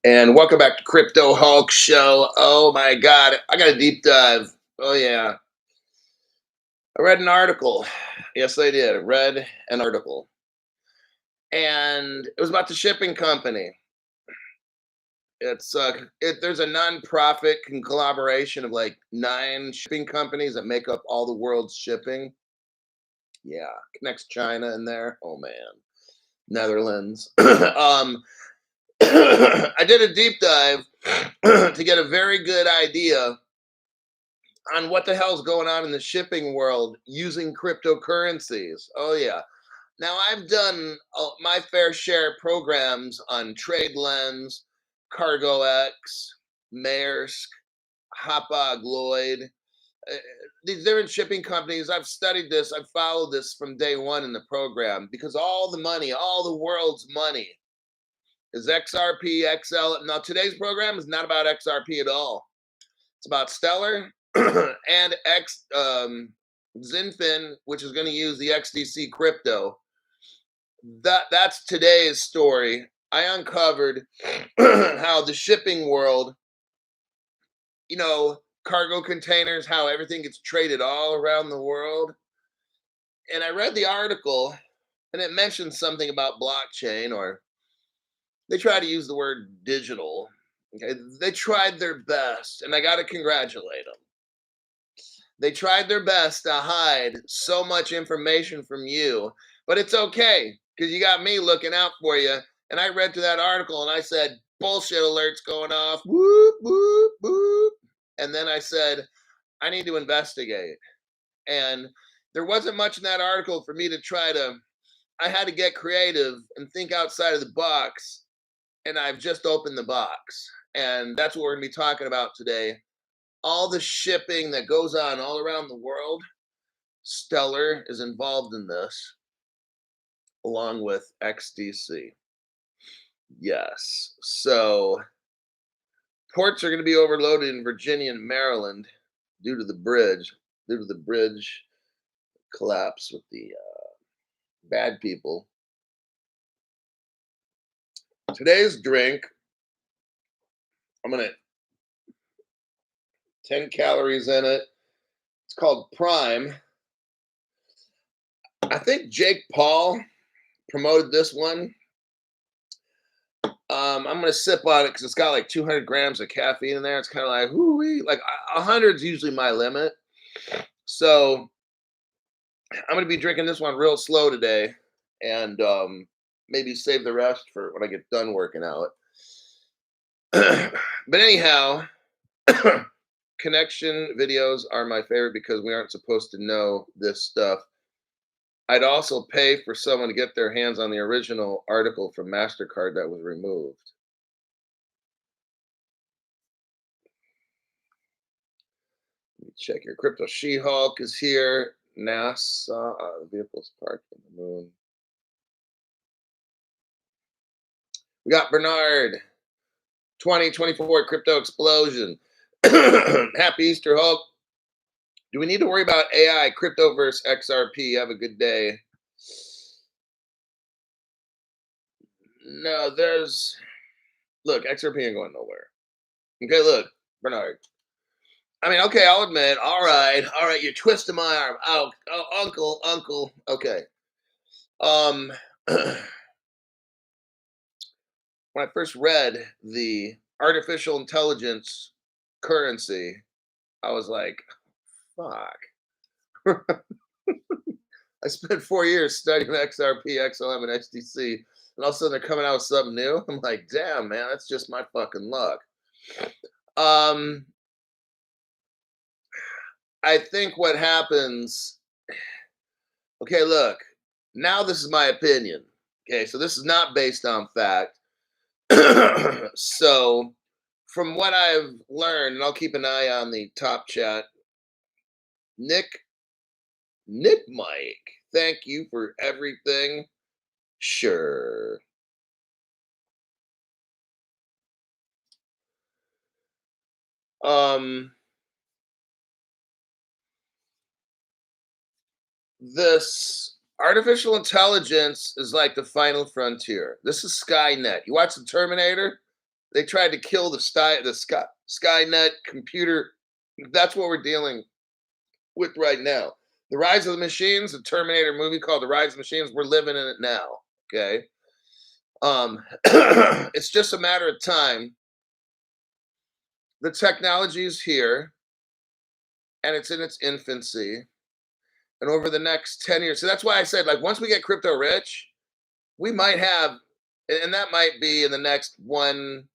And welcome back to Crypto Hulk Show. Oh my God, I got a deep dive. Oh yeah, I read an article. Yes, I did. I read an article, and it was about the shipping company. There's a non-profit conglomeration of like 9 shipping companies that make up all the world's shipping. Yeah, connects China in there. Oh man, Netherlands. I did a deep dive to get a very good idea on what the hell's going on in the shipping world using cryptocurrencies. Oh yeah. Now I've done my fair share of programs on TradeLens, CargoX, Maersk, Hapag Lloyd. Uh, these different shipping companies. I've studied this. I've followed this from day one in the program because all the money, all the world's money, is XRP, XL. Now today's program is not about XRP at all. It's about Stellar and Xinfin, which is going to use the XDC crypto. That's today's story. I uncovered how the shipping world, cargo containers, how everything gets traded all around the world. And I read the article, and it mentioned something about blockchain, or they try to use the word digital. Okay, they tried their best, and I got to congratulate them. They tried their best to hide so much information from you, but it's okay because you got me looking out for you. And I read through that article and I said, bullshit alerts going off. Whoop, whoop, whoop. And then I said, I need to investigate. And there wasn't much in that article for me to I had to get creative and think outside of the box. And I've just opened the box. And that's what we're going to be talking about today. All the shipping that goes on all around the world. Stellar is involved in this, along with XDC. Yes. So ports are going to be overloaded in Virginia and Maryland due to the bridge collapse with the bad people. Today's drink, I'm going to 10 calories in it. It's called Prime. I think Jake Paul promoted this one. I'm gonna sip on it because it's got like 200 grams of caffeine in there. It's kind of like, whoo, like 100 is usually my limit. So I'm gonna be drinking this one real slow today, and maybe save the rest for when I get done working out. But anyhow, connection videos are my favorite because we aren't supposed to know this stuff. I'd also pay for someone to get their hands on the original article from MasterCard that was removed. Check your crypto. She-Hulk is here. NASA vehicles parked on the moon. We got Bernard. 2024 crypto explosion. Happy Easter, Hulk. Do we need to worry about AI, crypto versus XRP? Have a good day. No, look, XRP ain't going nowhere. Okay, look, Bernard. I mean, okay, I'll admit. All right, you're twisting my arm. Oh, uncle. Okay. Um, when I first read the artificial intelligence currency, I was like, fuck. I spent 4 years studying XRP, XLM, and XDC, and all of a sudden they're coming out with something new. I'm like, damn, man, that's just my fucking luck. Um, I think what happens, okay, look, now this is my opinion. Okay, so this is not based on fact. So, from what I've learned, and I'll keep an eye on the top chat, Nick Mike, thank you for everything. Sure. Um, this artificial intelligence is like the final frontier. This is Skynet. You watch the Terminator? They tried to kill Skynet computer. That's what we're dealing with right now. The Rise of the Machines, the Terminator movie called The Rise of the Machines, we're living in it now. Okay. It's just a matter of time. The technology is here and it's in its infancy. And over the next 10 years, so that's why I said, like, once we get crypto rich, we might have, and that might be in the next 1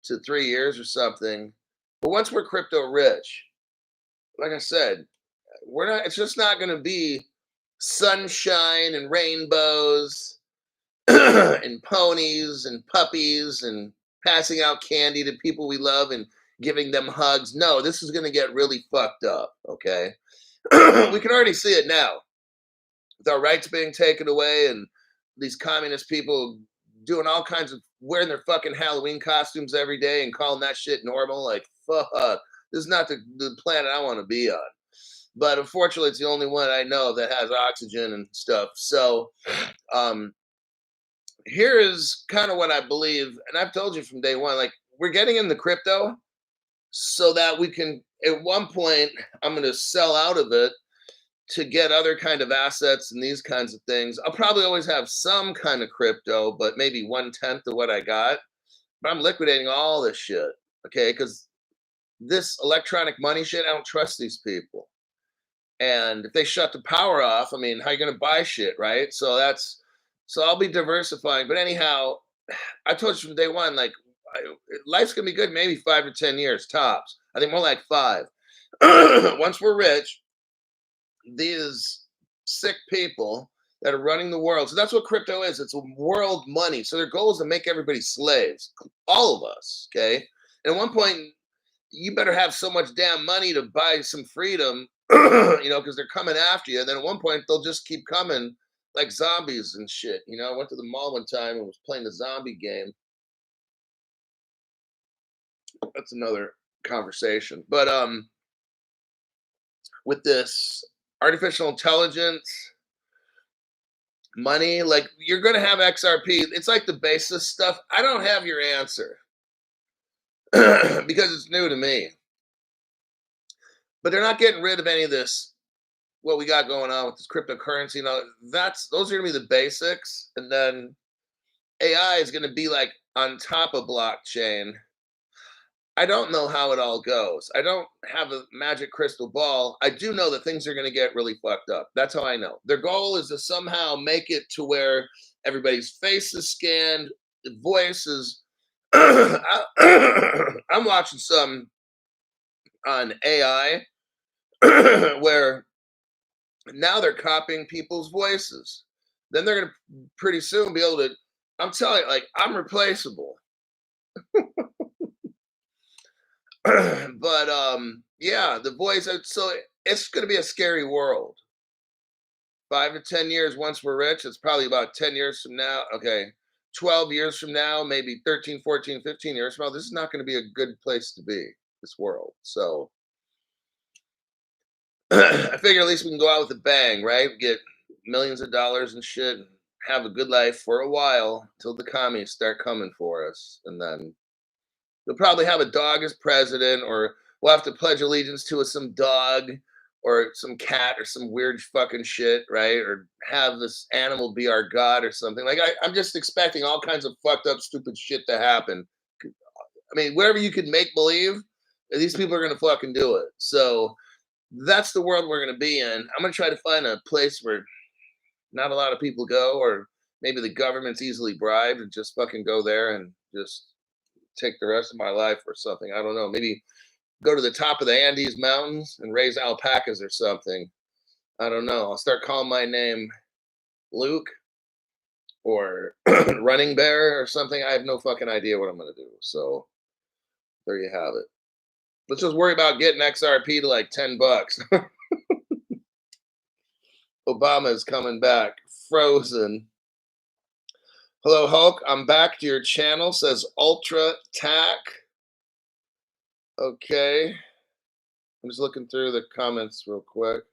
to 3 years or something. But once we're crypto rich, like I said, we're not, it's just not going to be sunshine and rainbows and ponies and puppies and passing out candy to people we love and giving them hugs. No, this is going to get really fucked up. Okay. We can already see it now with our rights being taken away and these communist people doing all kinds of wearing their fucking Halloween costumes every day and calling that shit normal. Like, fuck, this is not the planet I want to be on. But unfortunately, it's the only one I know that has oxygen and stuff. So, um, here is kind of what I believe, and I've told you from day one, like, we're getting in the crypto so that we can, at one point, I'm going to sell out of it to get other kind of assets and these kinds of things. I'll probably always have some kind of crypto, but maybe 1/10 of what I got. But I'm liquidating all this shit, okay? Because this electronic money shit, I don't trust these people. And if they shut the power off, I mean, how you gonna buy shit, right? So I'll be diversifying. But anyhow, I told you from day one, like, life's gonna be good, maybe 5 to 10 years tops. I think more like 5. Once we're rich, these sick people that are running the world. So that's what crypto is. It's a world money. So their goal is to make everybody slaves, all of us. Okay. And at one point, you better have so much damn money to buy some freedom, because they're coming after you. And then at one point, they'll just keep coming like zombies and shit. I went to the mall one time and was playing the zombie game. That's another conversation. But with this artificial intelligence, money, like, you're going to have XRP. It's like the basis stuff. I don't have your answer because it's new to me. But they're not getting rid of any of this, what we got going on with this cryptocurrency. Those are going to be the basics. And then AI is going to be like on top of blockchain. I don't know how it all goes. I don't have a magic crystal ball. I do know that things are going to get really fucked up. That's how I know. Their goal is to somehow make it to where everybody's face is scanned, the voice is. I'm watching some on AI where now they're copying people's voices. Then they're going to pretty soon be able to. I'm telling you, like, I'm replaceable. But yeah, the voice, so it's going to be a scary world. 5 to 10 years once we're rich, it's probably about 10 years from now. Okay, 12 years from now, maybe 13, 14, 15 years from now, this is not going to be a good place to be, this world. So I figure at least we can go out with a bang, right? Get millions of dollars and shit and have a good life for a while until the commies start coming for us. And then they'll probably have a dog as president, or we'll have to pledge allegiance to some dog or some cat or some weird fucking shit, right? Or have this animal be our god or something. Like, I'm just expecting all kinds of fucked up, stupid shit to happen. I mean, wherever you could make believe, these people are gonna fucking do it. So that's the world we're gonna be in. I'm gonna try to find a place where not a lot of people go, or maybe the government's easily bribed and just fucking go there and just take the rest of my life or something. I don't know. Maybe go to the top of the Andes Mountains and raise alpacas or something. I don't know. I'll start calling my name Luke or Running Bear or something. I have no fucking idea what I'm going to do. So there you have it. Let's just worry about getting XRP to like $10. Obama is coming back. Frozen. Hello, Hulk. I'm back to your channel, says Ultra Tac. Okay. I'm just looking through the comments real quick.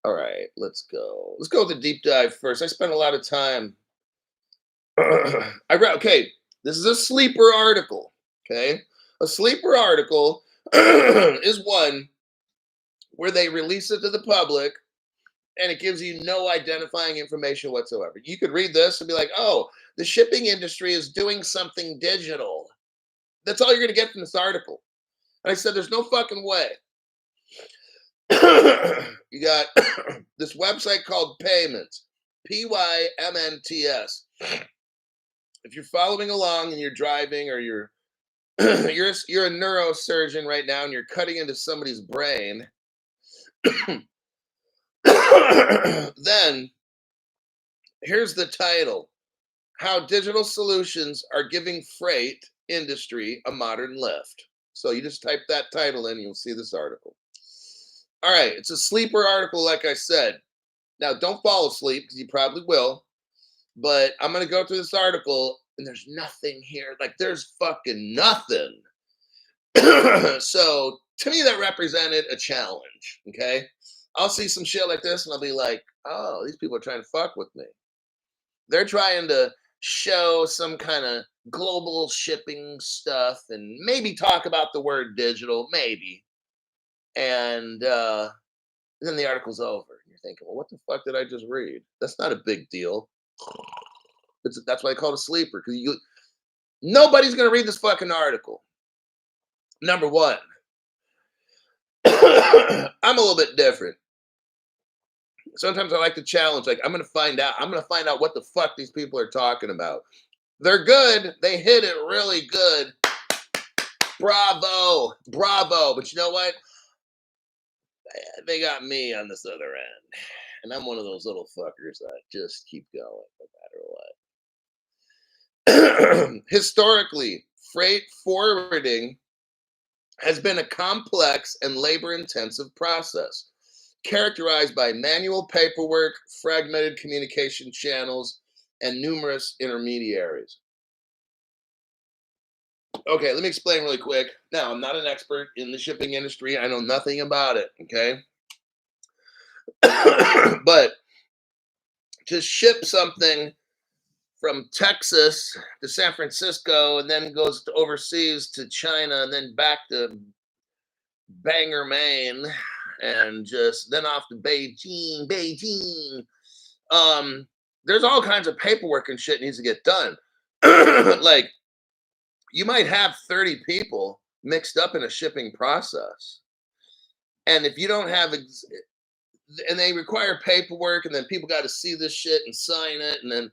All right, let's go. Let's go with the deep dive first. I spent a lot of time I read, okay, this is a sleeper article. Okay. A sleeper article is one where they release it to the public and it gives you no identifying information whatsoever. You could read this and be like, oh, the shipping industry is doing something digital. That's all you're going to get from this article. And I said, there's no fucking way. You got this website called Payments, Pymnts. If you're following along and you're driving or you're you're a neurosurgeon right now and you're cutting into somebody's brain, then here's the title: How Digital Solutions Are Giving Freight Industry a Modern Lift. So you just type that title in, you'll see this article. All right, it's a sleeper article, like I said. Now, don't fall asleep because you probably will. But I'm going to go through this article and there's nothing here. Like, there's fucking nothing. So, to me, that represented a challenge. Okay. I'll see some shit like this and I'll be like, oh, these people are trying to fuck with me. They're trying to show some kind of global shipping stuff and maybe talk about the word digital, maybe. And then the article's over. You're thinking, well, what the fuck did I just read? That's not a big deal. That's why I call it a sleeper, because nobody's gonna read this fucking article. Number one, I'm a little bit different. Sometimes I like to challenge. Like, I'm gonna find out. I'm gonna find out what the fuck these people are talking about. They're good. They hit it really good. Bravo, bravo. But you know what? They got me on this other end, and I'm one of those little fuckers that just keep going no matter what. Historically, freight forwarding has been a complex and labor intensive process characterized by manual paperwork, fragmented communication channels, and numerous intermediaries. Okay, let me explain really quick. Now, I'm not an expert in the shipping industry, I know nothing about it, okay? But to ship something from Texas to San Francisco and then goes to overseas to China and then back to Bangor, Maine, and just then off to Beijing. There's all kinds of paperwork and shit needs to get done. Like, you might have 30 people mixed up in a shipping process. And if you don't have and they require paperwork and then people got to see this shit and sign it, and then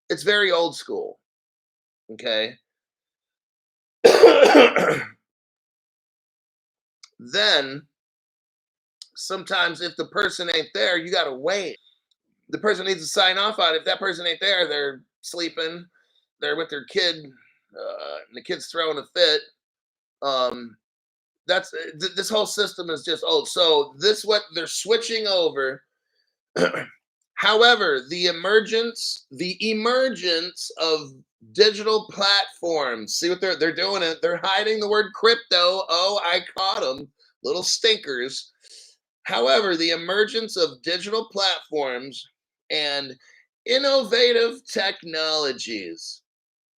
it's very old school. Okay. Then sometimes if the person ain't there, you got to wait. The person needs to sign off on it. If that person ain't there, they're sleeping, they're with their kid, and the kid's throwing a fit. That's this whole system is just old. So this what they're switching over. However, the emergence of digital platforms. See what they're doing it. They're hiding the word crypto. Oh, I caught them, little stinkers. However, the emergence of digital platforms and innovative technologies.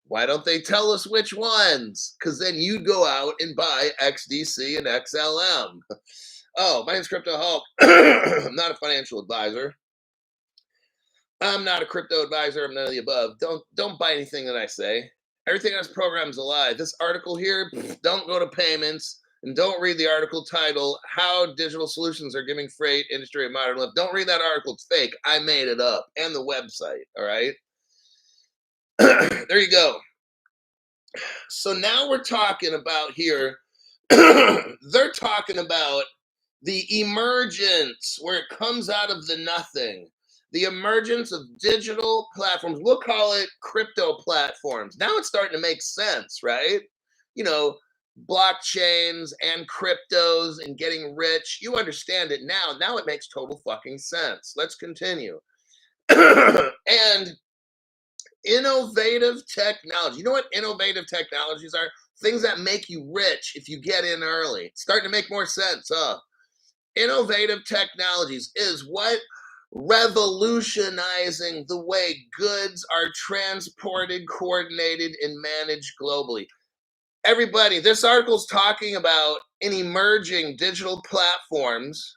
Why don't they tell us which ones? Because then you'd go out and buy XDC and XLM. Oh, my name's Crypto Hulk. I'm not a financial advisor. I'm not a crypto advisor. I'm none of the above. Don't buy anything that I say. Everything on this program is a lie. This article here, don't go to Payments and don't read the article title, How Digital Solutions Are Giving Freight Industry a Modern Lift. Don't read that article. It's fake. I made it up. And the website. All right. There you go. So now we're talking about here, they're talking about the emergence where it comes out of the nothing. The emergence of digital platforms. We'll call it crypto platforms. Now it's starting to make sense, right? You know, blockchains and cryptos and getting rich. You understand it now. Now it makes total fucking sense. Let's continue. And innovative technology. You know what innovative technologies are? Things that make you rich if you get in early. It's starting to make more sense, huh? Innovative technologies is what revolutionizing the way goods are transported, coordinated, and managed globally. Everybody, this article's talking about an emerging digital platforms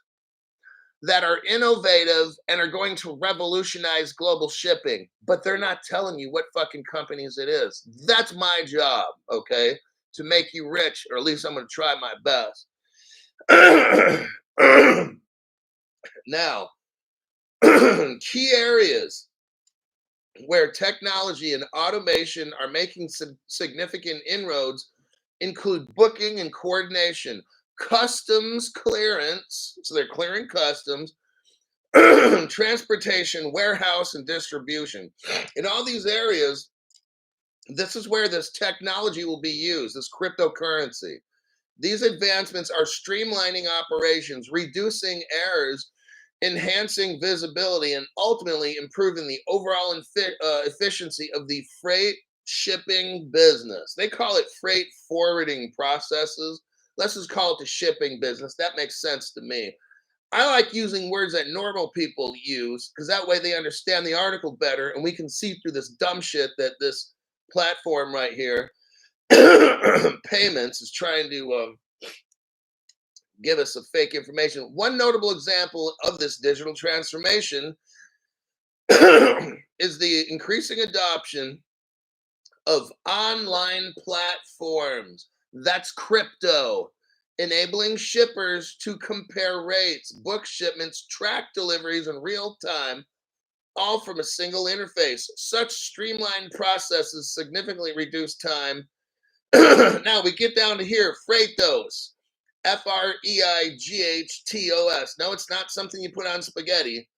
that are innovative and are going to revolutionize global shipping, but they're not telling you what fucking companies it is. That's my job, okay? To make you rich, or at least I'm going to try my best. Now, key areas where technology and automation are making significant inroads include booking and coordination, customs clearance, so they're clearing customs, transportation, warehouse, and distribution. In all these areas, this is where this technology will be used, this cryptocurrency. These advancements are streamlining operations, reducing errors, enhancing visibility, and ultimately improving the overall efficiency of the freight shipping business. They call it freight forwarding processes. Let's just call it the shipping business. That makes sense to me. I like using words that normal people use because that way they understand the article better and we can see through this dumb shit that this platform right here, payments, is trying to give us a fake information. One notable example of this digital transformation is the increasing adoption of online platforms. That's crypto, enabling shippers to compare rates, book shipments, track deliveries in real time, all from a single interface. Such streamlined processes significantly reduce time. Now we get down to here, Freightos. Freightos. No, it's not something you put on spaghetti.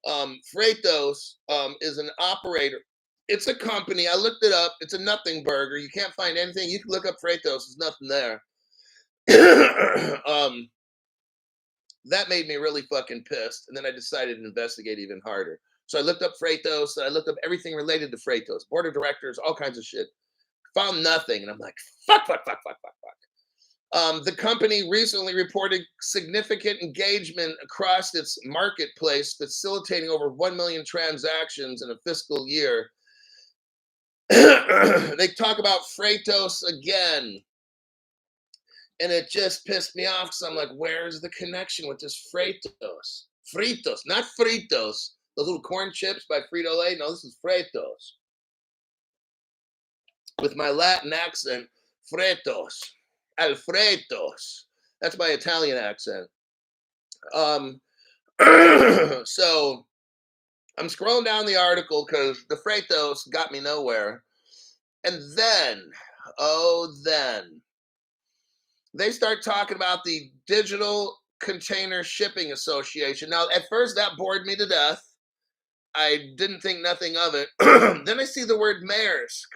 Freightos is an operator. It's a company. I looked it up. It's a nothing burger. You can't find anything. You can look up Freightos. There's nothing there. That made me really fucking pissed. And then I decided to investigate even harder. So I looked up Freightos. I looked up everything related to Freightos, board of directors, all kinds of shit. Found nothing. And I'm like, fuck. The company recently reported significant engagement across its marketplace, facilitating over 1 million transactions in a fiscal year. They talk about Freightos again. And it just pissed me off because I'm like, where's the connection with this Freightos? Fritos, not Fritos. Those little corn chips by Frito-Lay. No, this is Freightos. With my Latin accent, Freightos. Alfredos. That's my Italian accent. So I'm scrolling down the article because the Freightos got me nowhere. And then, then they start talking about the Digital Container Shipping Association. Now, at first, that bored me to death. I didn't think nothing of it. Then I see the word Maersk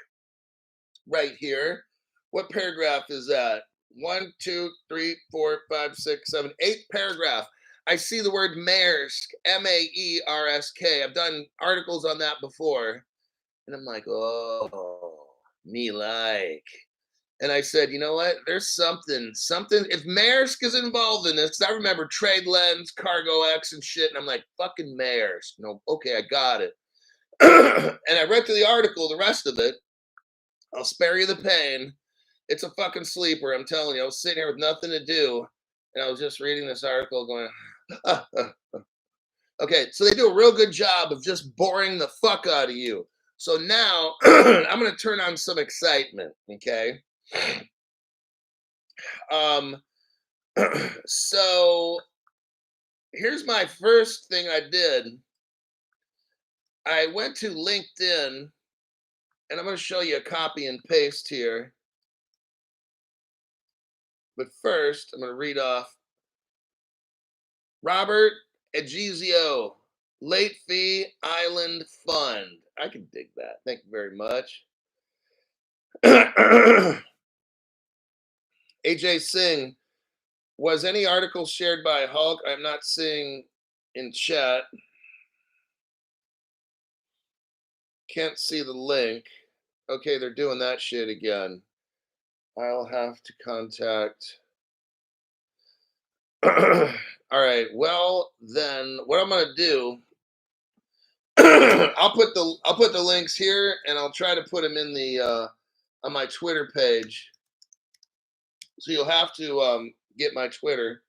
right here. What paragraph is that? 1, 2, 3, 4, 5, 6, 7, 8 paragraph. I see the word Maersk, Maersk. I've done articles on that before. And I'm like, oh, me like. And I said, you know what? There's something. If Maersk is involved in this, I remember Trade Lens, Cargo X, and shit. And I'm like, fucking Maersk. No, okay, I got it. And I read through the article, the rest of it. I'll spare you the pain. It's a fucking sleeper. I'm telling you. I was sitting here with nothing to do. And I was just reading this article going, okay, so they do a real good job of just boring the fuck out of you. So now I'm going to turn on some excitement, okay? So here's my first thing I did. I went to LinkedIn, and I'm going to show you a copy and paste here. But first, I'm going to read off Robert Egizio, Late Fee Island Fund. I can dig that. Thank you very much. AJ Singh, was any article shared by Hulk? I'm not seeing in chat. Can't see the link. Okay, they're doing that shit again. I'll have to contact. All right, well, then what I'm going to do I'll put the links here, and I'll try to put them in the on my Twitter page. So you'll have to get my Twitter.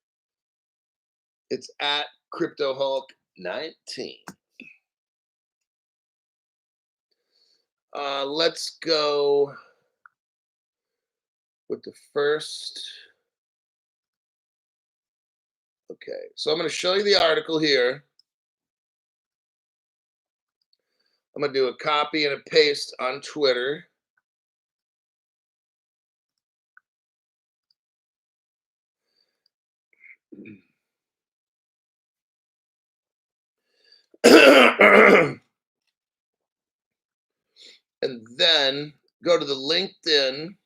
It's at CryptoHulk19. Let's go with the first. Okay, so I'm going to show you the article here. I'm going to do a copy and a paste on Twitter. And then go to the LinkedIn,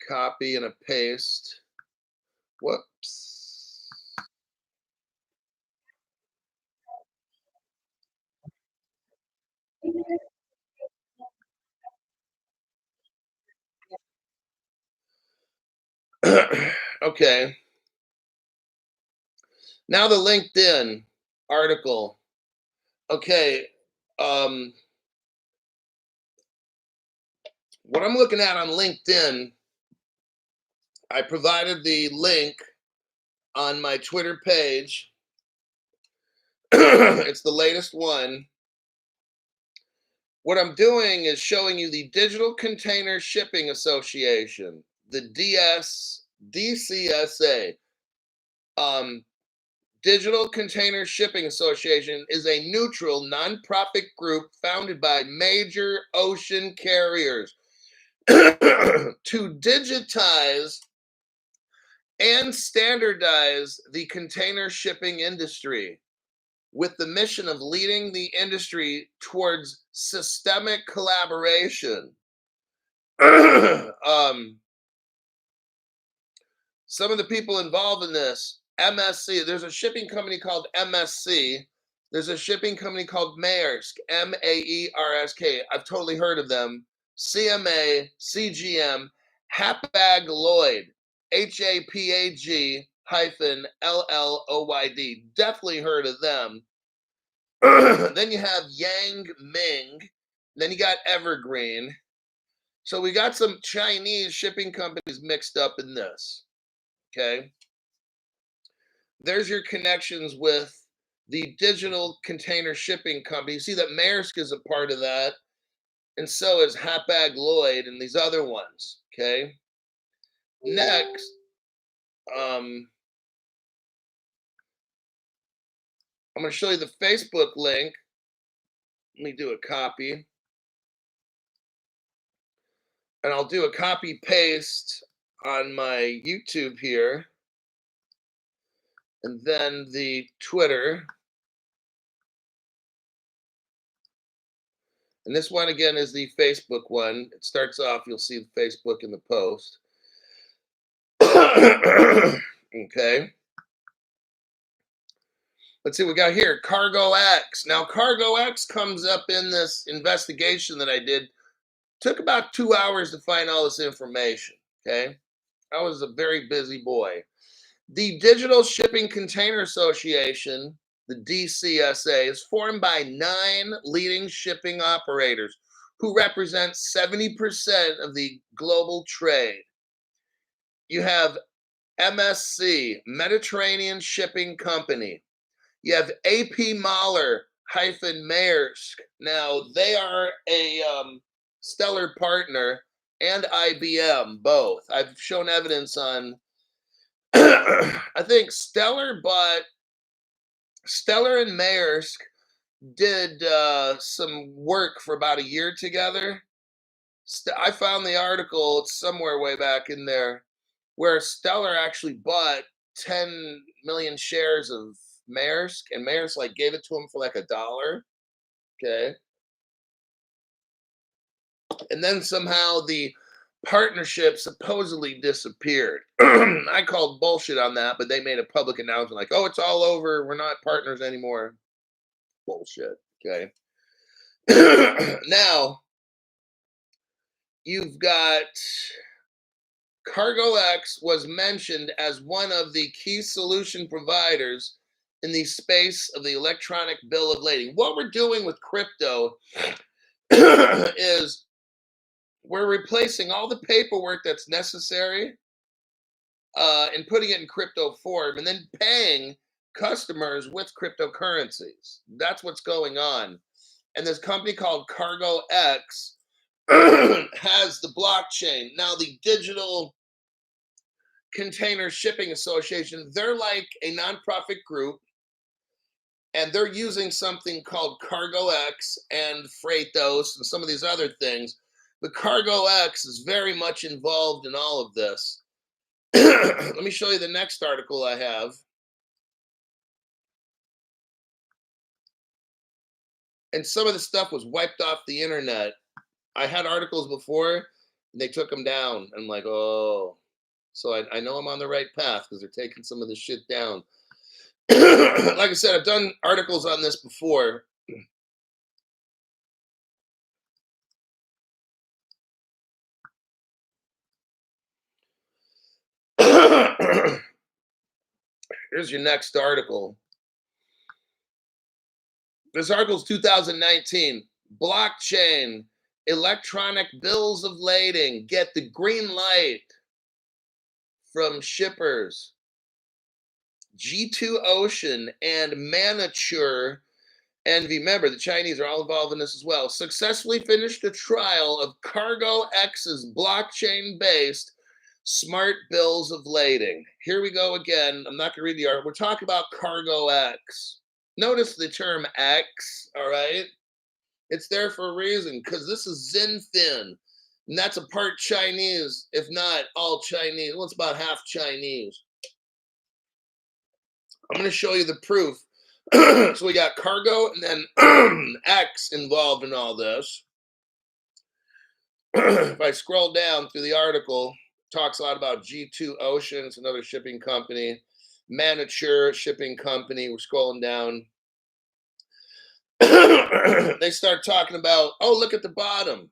copy and a paste. Whoops. Okay. Now the LinkedIn article. Okay. Um, what I'm looking at on LinkedIn, I provided the link on my Twitter page. It's the latest one. What I'm doing is showing you the Digital Container Shipping Association, the DCSA. Digital Container Shipping Association is a neutral nonprofit group founded by major ocean carriers to digitize and standardize the container shipping industry with the mission of leading the industry towards systemic collaboration. Some of the people involved in this, MSC, there's a shipping company called MSC. There's a shipping company called Maersk, Maersk. I've totally heard of them. CMA, CGM, Hapag Lloyd, HAPAG hyphen LLOYD. Definitely heard of them. Then you have Yang Ming. Then you got Evergreen. So we got some Chinese shipping companies mixed up in this. Okay. There's your connections with the digital container shipping company. You see that Maersk is a part of that, and so is Hapag Lloyd and these other ones. Okay. Next, I'm going to show you the Facebook link. Let me do a copy. And I'll do a copy paste on my YouTube here. And then the Twitter. And this one again is the Facebook one. It starts off, you'll see the Facebook in the post. Okay. Let's see what we got here. Cargo X. Now, Cargo X comes up in this investigation that I did. Took about 2 hours to find all this information. Okay. I was a very busy boy. The Digital Shipping Container Association, the DCSA, is formed by 9 leading shipping operators who represent 70% of the global trade. You have MSC, Mediterranean Shipping Company. You have AP Mahler hyphen Maersk. Now, they are a stellar partner, and IBM, both. I've shown evidence on, I think Stellar and Maersk did some work for about a year together. I found the article, it's somewhere way back in there, where Stellar actually bought 10 million shares of Maersk, and Maersk like gave it to him for like $1. Okay. And then somehow the partnership supposedly disappeared. I called bullshit on that, but they made a public announcement like, oh, it's all over. We're not partners anymore. Bullshit. Okay. Now, you've got Cargo X was mentioned as one of the key solution providers in the space of the electronic bill of lading. What we're doing with crypto is we're replacing all the paperwork that's necessary and putting it in crypto form and then paying customers with cryptocurrencies. That's what's going on. And this company called Cargo X has the blockchain. Now, the Digital Container Shipping Association, they're like a nonprofit group, and they're using something called Cargo X and Freightos and some of these other things. But Cargo X is very much involved in all of this. Let me show you the next article I have. And some of the stuff was wiped off the internet. I had articles before, and they took them down. I'm like, oh. So I know I'm on the right path because they're taking some of this shit down. Like I said, I've done articles on this before. Here's your next article. This article is 2019. Blockchain, electronic bills of lading get the green light from shippers. G2 Ocean and Maniture, and remember, the Chinese are all involved in this as well, successfully finished a trial of Cargo X's blockchain-based smart bills of lading. Here we go again. I'm not going to read the article. We're talking about Cargo X. Notice the term X, all right? It's there for a reason, because this is Xinfin, and that's a part Chinese, if not all Chinese. Well, it's about half Chinese. I'm going to show you the proof. So we got Cargo and then X involved in all this. If I scroll down through the article, talks a lot about G2 Ocean, it's another shipping company. Maniture shipping company. We're scrolling down. They start talking about, oh, look at the bottom.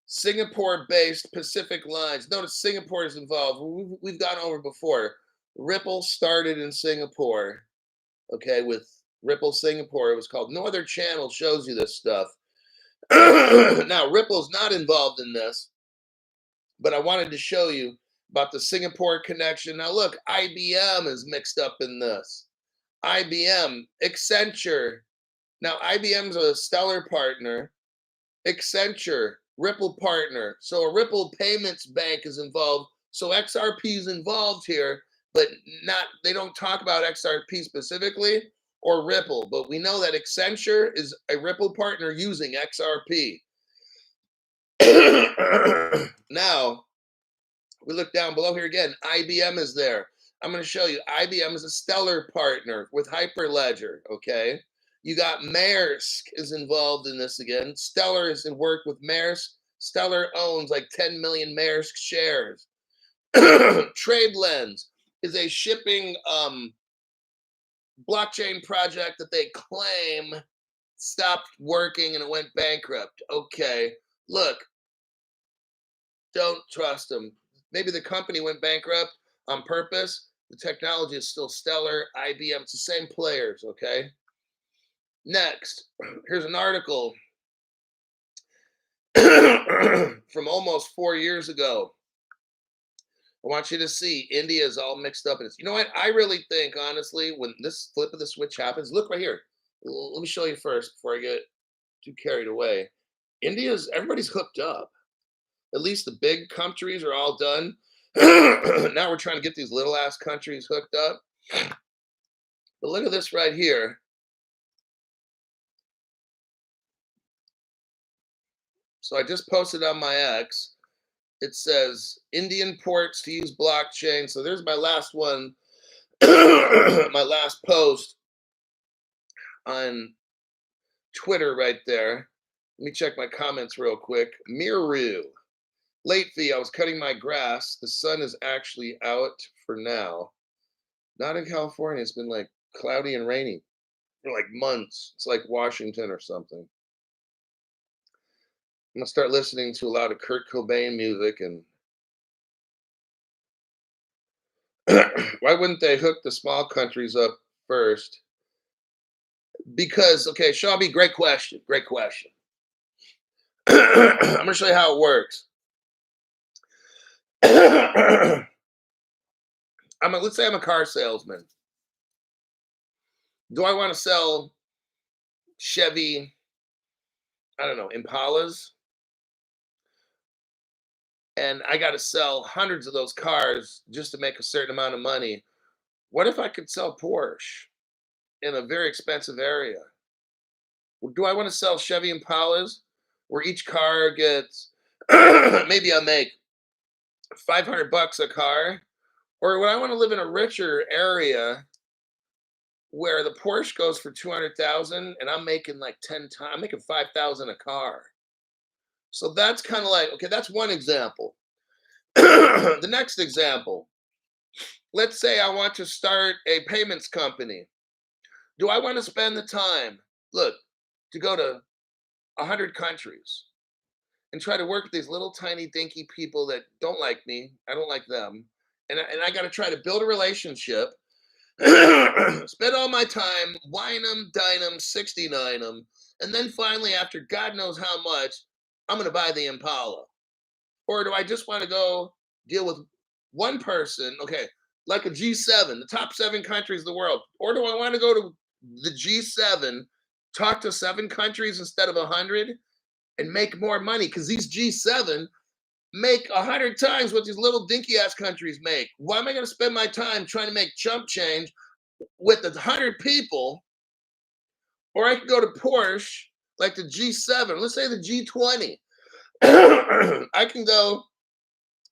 Singapore-based Pacific Lines. Notice Singapore is involved. We've gone over before. Ripple started in Singapore. Okay, with Ripple Singapore, it was called. No other channel shows you this stuff. Now, Ripple's not involved in this, but I wanted to show you about the Singapore connection. Now, look, IBM is mixed up in this. IBM, Accenture. Now, IBM's a stellar partner. Accenture, Ripple partner. So a Ripple Payments Bank is involved. So XRP is involved here, but not. They don't talk about XRP specifically or Ripple, but we know that Accenture is a Ripple partner using XRP. Now, we look down below here again. IBM is there. I'm going to show you. IBM is a stellar partner with Hyperledger, okay? You got Maersk is involved in this again. Stellar is in work with Maersk. Stellar owns like 10 million Maersk shares. TradeLens is a shipping blockchain project that they claim stopped working and it went bankrupt. Okay, look, don't trust them. Maybe the company went bankrupt on purpose. The technology is still stellar. IBM, it's the same players, okay? Next, here's an article from almost 4 years ago. I want you to see India is all mixed up in this. You know what? I really think, honestly, when this flip of the switch happens, look right here. Let me show you first before I get too carried away. Everybody's hooked up. At least the big countries are all done. Now we're trying to get these little ass countries hooked up. But look at this right here. So I just posted on my X. It says Indian ports to use blockchain. So there's my last one, my last post on Twitter right there. Let me check my comments real quick. Miru. Late fee, I was cutting my grass. The sun is actually out for now. Not in California. It's been like cloudy and rainy for like months. It's like Washington or something. I'm gonna start listening to a lot of Kurt Cobain music and Why wouldn't they hook the small countries up first? Because, okay, Shelby, great question. Great question. I'm going to show you how it works. Let's say I'm a car salesman. Do I want to sell Chevy, I don't know, Impalas? And I got to sell hundreds of those cars just to make a certain amount of money. What if I could sell Porsche in a very expensive area? Do I want to sell Chevy Impalas where each car gets maybe I make $500 a car? Or would I want to live in a richer area where the Porsche goes for 200,000 and I'm making like 10 times, I'm making 5,000 a car. So that's kind of like, okay, that's one example. The next example, let's say I want to start a payments company. Do I want to spend the time, look, to go to 100 countries and try to work with these little tiny dinky people that don't like me? I don't like them. And I got to try to build a relationship, spend all my time, wine them, dine them, 69 them. And then finally, after God knows how much, I'm going to buy the Impala. Or do I just want to go deal with one person, okay, like a G7, the top 7 countries of the world? Or do I want to go to the G7, talk to 7 countries instead of 100 and make more money? Because these G7 make 100 times what these little dinky ass countries make. Why am I going to spend my time trying to make chump change with 100 people? Or I could go to Porsche, like the G7, let's say the G20. I can go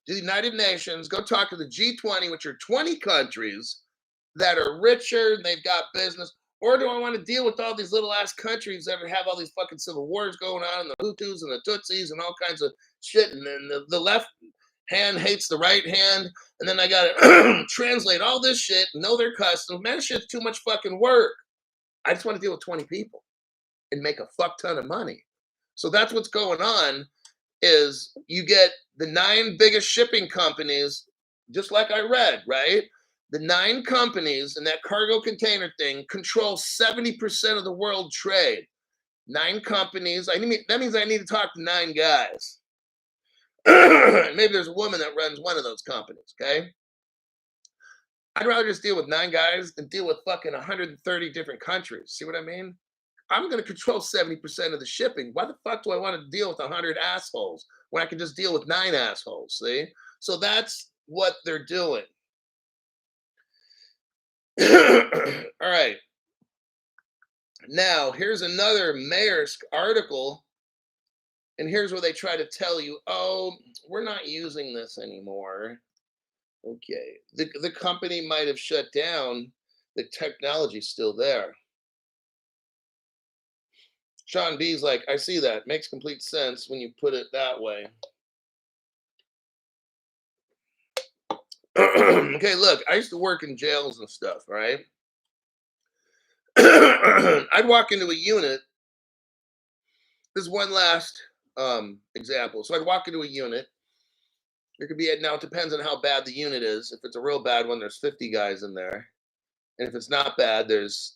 to the United Nations, go talk to the G20, which are 20 countries that are richer, they've got business. Or do I want to deal with all these little ass countries that have all these fucking civil wars going on, and the Hutus and the Tutsis and all kinds of shit, and then the left hand hates the right hand, and then I gotta translate all this shit, know their customs. Man, shit's too much fucking work. I just want to deal with 20 people and make a fuck ton of money. So that's what's going on. Is you get the 9 biggest shipping companies, just like I read, right? The 9 companies in that cargo container thing control 70% of the world trade. 9 companies. That means I need to talk to 9 guys. Maybe there's a woman that runs one of those companies, okay? I'd rather just deal with 9 guys than deal with fucking 130 different countries. See what I mean? I'm going to control 70% of the shipping. Why the fuck do I want to deal with 100 assholes when I can just deal with 9 assholes? See? So that's what they're doing. All right. Now, here's another Maersk article. And here's where they try to tell you, oh, we're not using this anymore. Okay. The company might have shut down. The technology's still there. Sean B's like, I see that. Makes complete sense when you put it that way. Okay, look, I used to work in jails and stuff, right? I'd walk into a unit. This is one last example. So I'd walk into a unit. There could be, now it depends on how bad the unit is. If it's a real bad one, there's 50 guys in there. And if it's not bad, there's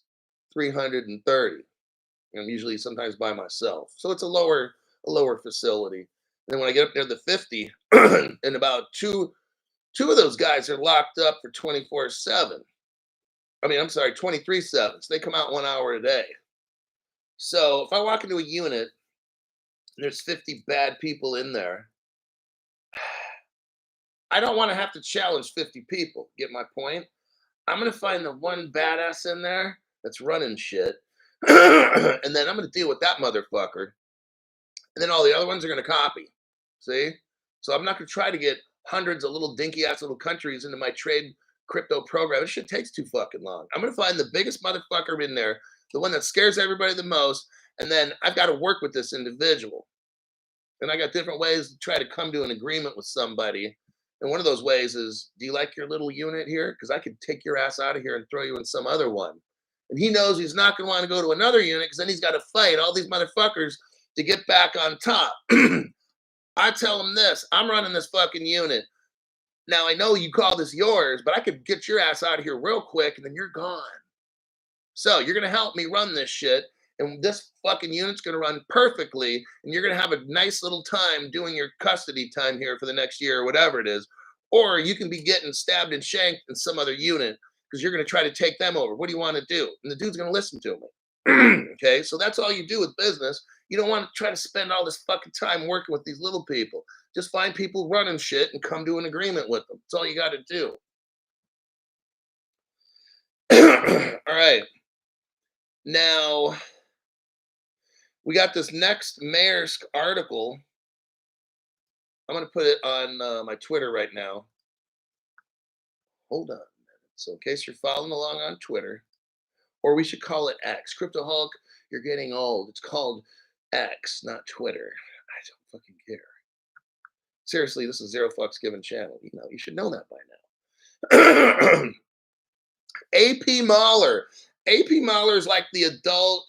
330. I'm usually sometimes by myself. So it's a lower facility. And then when I get up there to the 50, and about two of those guys are locked up for 24/7. I mean, I'm sorry, 23/7. So they come out 1 hour a day. So if I walk into a unit and there's 50 bad people in there, I don't want to have to challenge 50 people. Get my point? I'm going to find the one badass in there that's running shit. And then I'm going to deal with that motherfucker. And then all the other ones are going to copy. See? So I'm not going to try to get hundreds of little dinky ass little countries into my trade crypto program. This shit takes too fucking long. I'm going to find the biggest motherfucker in there, the one that scares everybody the most. And then I've got to work with this individual. And I got different ways to try to come to an agreement with somebody. And one of those ways is, do you like your little unit here? Because I could take your ass out of here and throw you in some other one. And he knows he's not going to want to go to another unit because then he's got to fight all these motherfuckers to get back on top. I tell him this, I'm running this fucking unit. Now I know you call this yours, but I could get your ass out of here real quick and then you're gone. So you're gonna help me run this shit, and this fucking unit's gonna run perfectly, and you're gonna have a nice little time doing your custody time here for the next year or whatever it is. Or you can be getting stabbed and shanked in some other unit because you're gonna try to take them over. What do you want to do? And the dude's gonna listen to me. Okay, so that's all you do with business. You don't want to try to spend all this fucking time working with these little people. Just find people running shit and come to an agreement with them. That's all you got to do. All right. Now, we got this next Maersk article. I'm going to put it on my Twitter right now. Hold on a minute. So, in case you're following along on Twitter, or we should call it X. Crypto Hulk, you're getting old. It's called X, not Twitter. I don't fucking care. Seriously, this is Zero Fucks Given channel. You should know that by now. AP Mahler. AP Mahler is like the adult.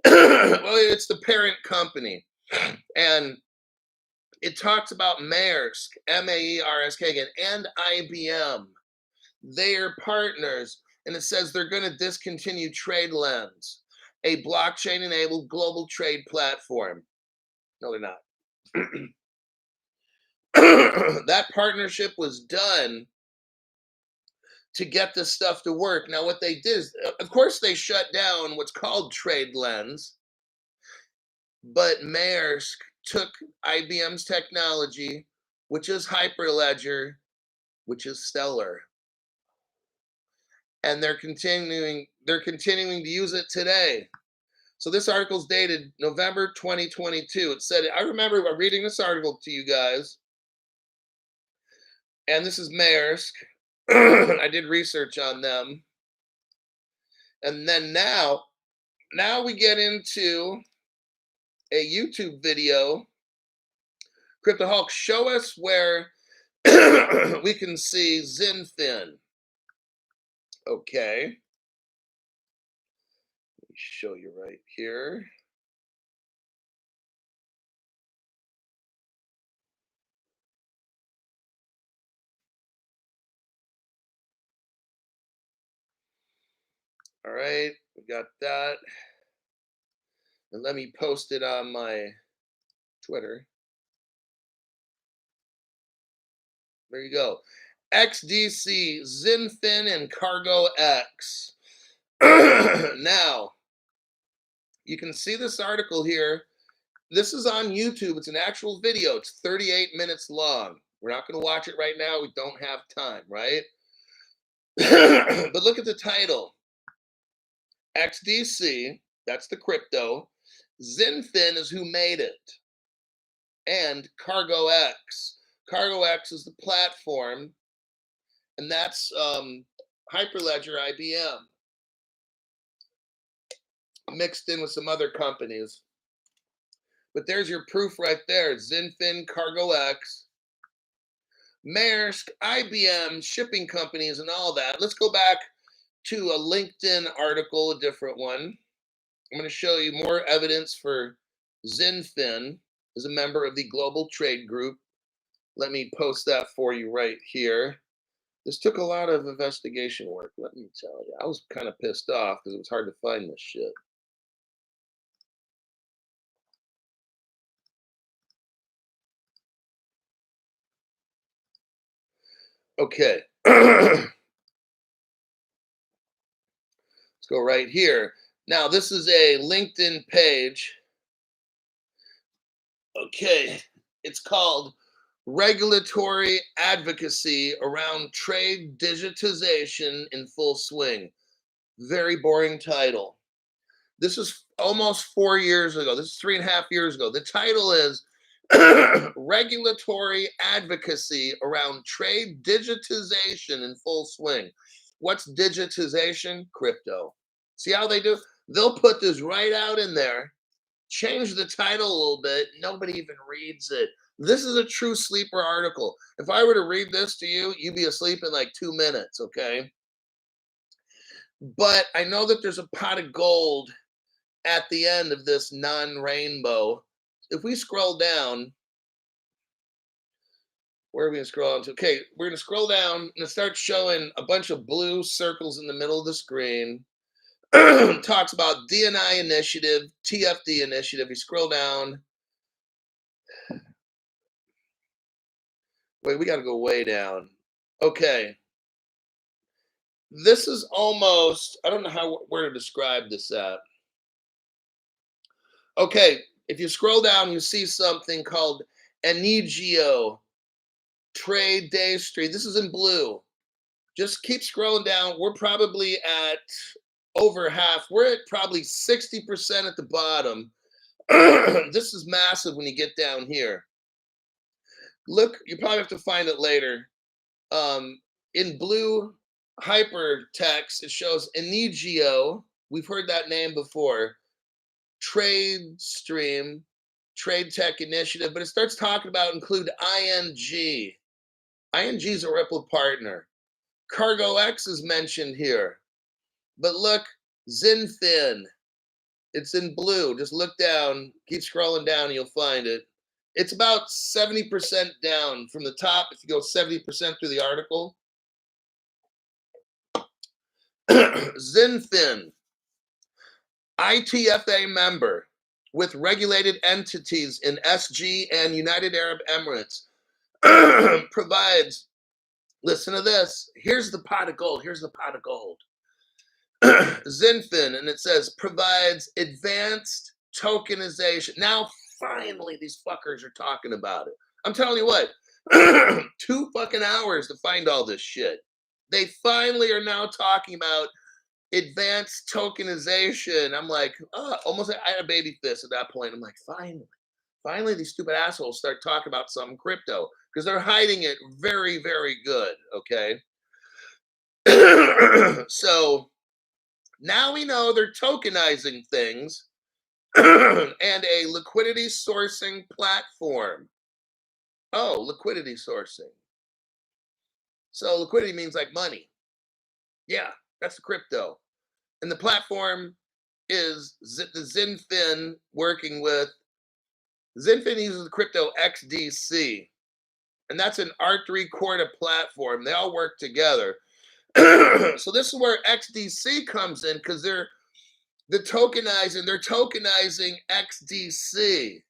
Well, it's the parent company, and it talks about Maersk, Maersk again, and IBM. They are partners, and it says they're going to discontinue TradeLens, a blockchain-enabled global trade platform. No, they're not. That partnership was done to get this stuff to work. Now, what they did is, of course, they shut down what's called TradeLens, but Maersk took IBM's technology, which is Hyperledger, which is Stellar, and they're continuing to use it today. So this article is dated November 2022. It said, I remember reading this article to you guys, and this is Maersk. I did research on them. And then now we get into a YouTube video. Crypto Hulk, show us where we can see Xinfin. Okay. Let me show you right here. All right, we got that. And let me post it on my Twitter. There you go. XDC, Xinfin, and Cargo X. Now, you can see this article here. This is on YouTube. It's an actual video. It's 38 minutes long. We're not going to watch it right now. We don't have time, right? But look at the title. XDC, that's the crypto. Xinfin is who made it. And Cargo X. Cargo X is the platform. And that's Hyperledger IBM. Mixed in with some other companies. But there's your proof right there. Xinfin, Cargo X, Maersk, IBM, shipping companies, and all that. Let's go back to a LinkedIn article, a different one. I'm going to show you more evidence for Xinfin as a member of the Global Trade Group. Let me post that for you right here. This took a lot of investigation work, let me tell you. I was kind of pissed off because it was hard to find this shit. Okay. Let's go right here. Now, this is a LinkedIn page. Okay. It's called Regulatory Advocacy Around Trade Digitization in Full Swing. Very boring title. This is almost 4 years ago. This is 3.5 years ago. The title is Regulatory Advocacy Around Trade Digitization in Full Swing. What's digitization? Crypto. See how they do? They'll put this right out in there, change the title a little bit. Nobody even reads it. This is a true sleeper article. If I were to read this to you, you'd be asleep in like 2 minutes, okay? But I know that there's a pot of gold at the end of this non-rainbow. If we scroll down, Where are we gonna scroll down to? Okay, we're gonna scroll down and it starts showing a bunch of blue circles in the middle of the screen. Talks about DNI initiative, TFD initiative. You scroll down. Wait, we got to go way down. Okay, this is almost. I don't know where to describe this at. Okay, if you scroll down, you see something called Enigio Trade Day Street. This is in blue. Just keep scrolling down. We're probably at over half. We're at probably 60% at the bottom. This is massive when you get down here. Look, you probably have to find it later. In blue hypertext, it shows Enigio. We've heard that name before. Trade Stream, Trade Tech Initiative, but it starts talking about include ING. ING is a Ripple partner. Cargo X is mentioned here. But look, Xinfin. It's in blue. Just look down, keep scrolling down, and you'll find it. It's about 70% down from the top. If you go 70% through the article, Xinfin, ITFA member with regulated entities in SG and United Arab Emirates, provides, listen to this, here's the pot of gold, here's the pot of gold. Xinfin, and it says, provides advanced tokenization. Now, finally, these fuckers are talking about it. I'm telling you what, 2 fucking hours to find all this shit. They finally are now talking about advanced tokenization. I'm like, oh, almost I had a baby fist at that point. I'm like, finally, these stupid assholes start talking about something crypto because they're hiding it very, very good. Okay. So now we know they're tokenizing things and a liquidity sourcing platform. Oh, liquidity sourcing. So liquidity means like money. Yeah, that's the crypto. And the platform is the Xinfin working with. Xinfin uses the crypto XDC. And that's an R3 Corda platform. They all work together. So this is where XDC comes in because they're tokenizing XDC.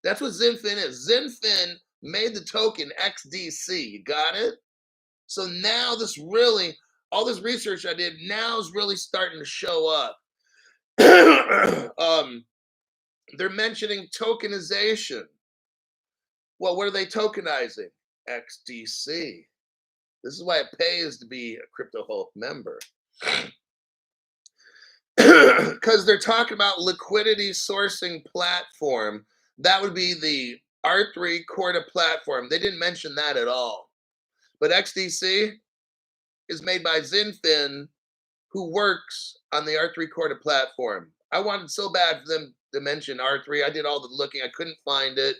That's what Xinfin is. Xinfin made the token XDC. You got it? So now all this research I did now is really starting to show up. They're mentioning tokenization. Well, what are they tokenizing? XDC. This is why it pays to be a Crypto Hulk member. Because they're talking about liquidity sourcing platform. That would be the R3 Corda platform. They didn't mention that at all. But XDC is made by Xinfin, who works on the R3 Corda platform. I wanted so bad for them to mention R3. I did all the looking. I couldn't find it.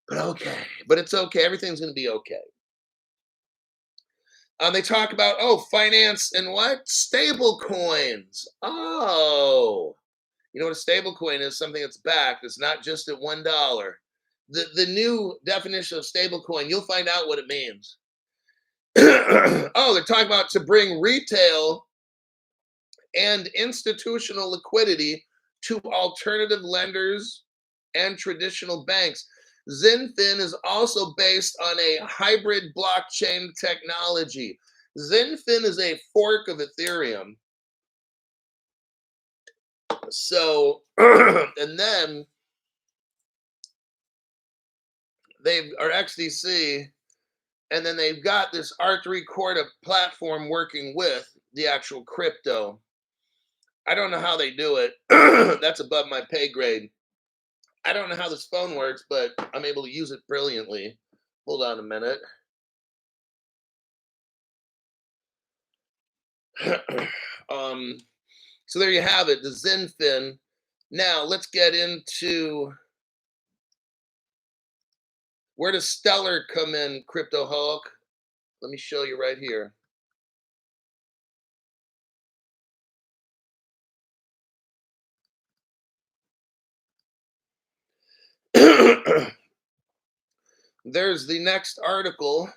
But okay. But it's okay. Everything's going to be okay. They talk about, finance and what? Stable coins. Oh. You know what a stable coin is? Something that's backed. It's not just at $1. The new definition of stable coin, you'll find out what it means. They're talking about to bring retail and institutional liquidity to alternative lenders and traditional banks. Xinfin is also based on a hybrid blockchain technology. Xinfin is a fork of Ethereum. So, and then they are XDC, and then they've got this R3 Corda platform working with the actual crypto. I don't know how they do it. That's above my pay grade. I don't know how this phone works, but I'm able to use it brilliantly. Hold on a minute. So there you have it, the Xinfin. Now let's get into where does Stellar come in, Crypto Hulk? Let me show you right here. There's the next article.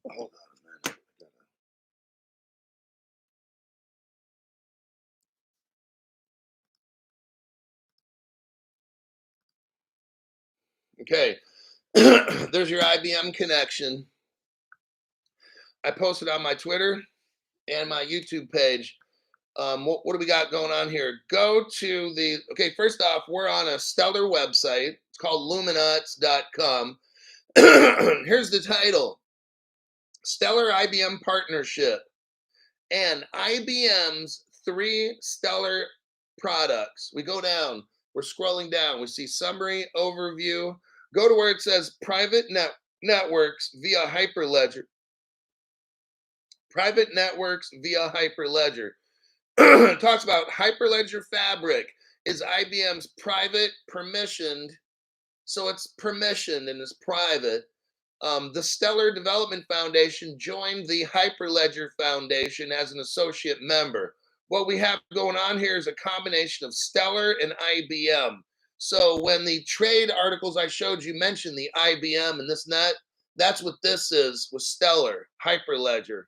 Hold on a minute. Okay. There's your IBM connection. I posted on my Twitter and my YouTube page. What do we got going on here? Go to the, okay, first off, we're on a stellar website. It's called luminuts.com. Here's the title: Stellar IBM Partnership and IBM's three stellar products. We go down, we're scrolling down, we see summary, overview. Go to where it says networks via Hyperledger. Private networks via Hyperledger. It talks about Hyperledger Fabric is IBM's private permissioned, so it's permissioned and it's private. The Stellar Development Foundation joined the Hyperledger Foundation as an associate member. What we have going on here is a combination of Stellar and IBM. So when the trade articles I showed you mentioned the IBM and this and that, that's what this is with Stellar, Hyperledger.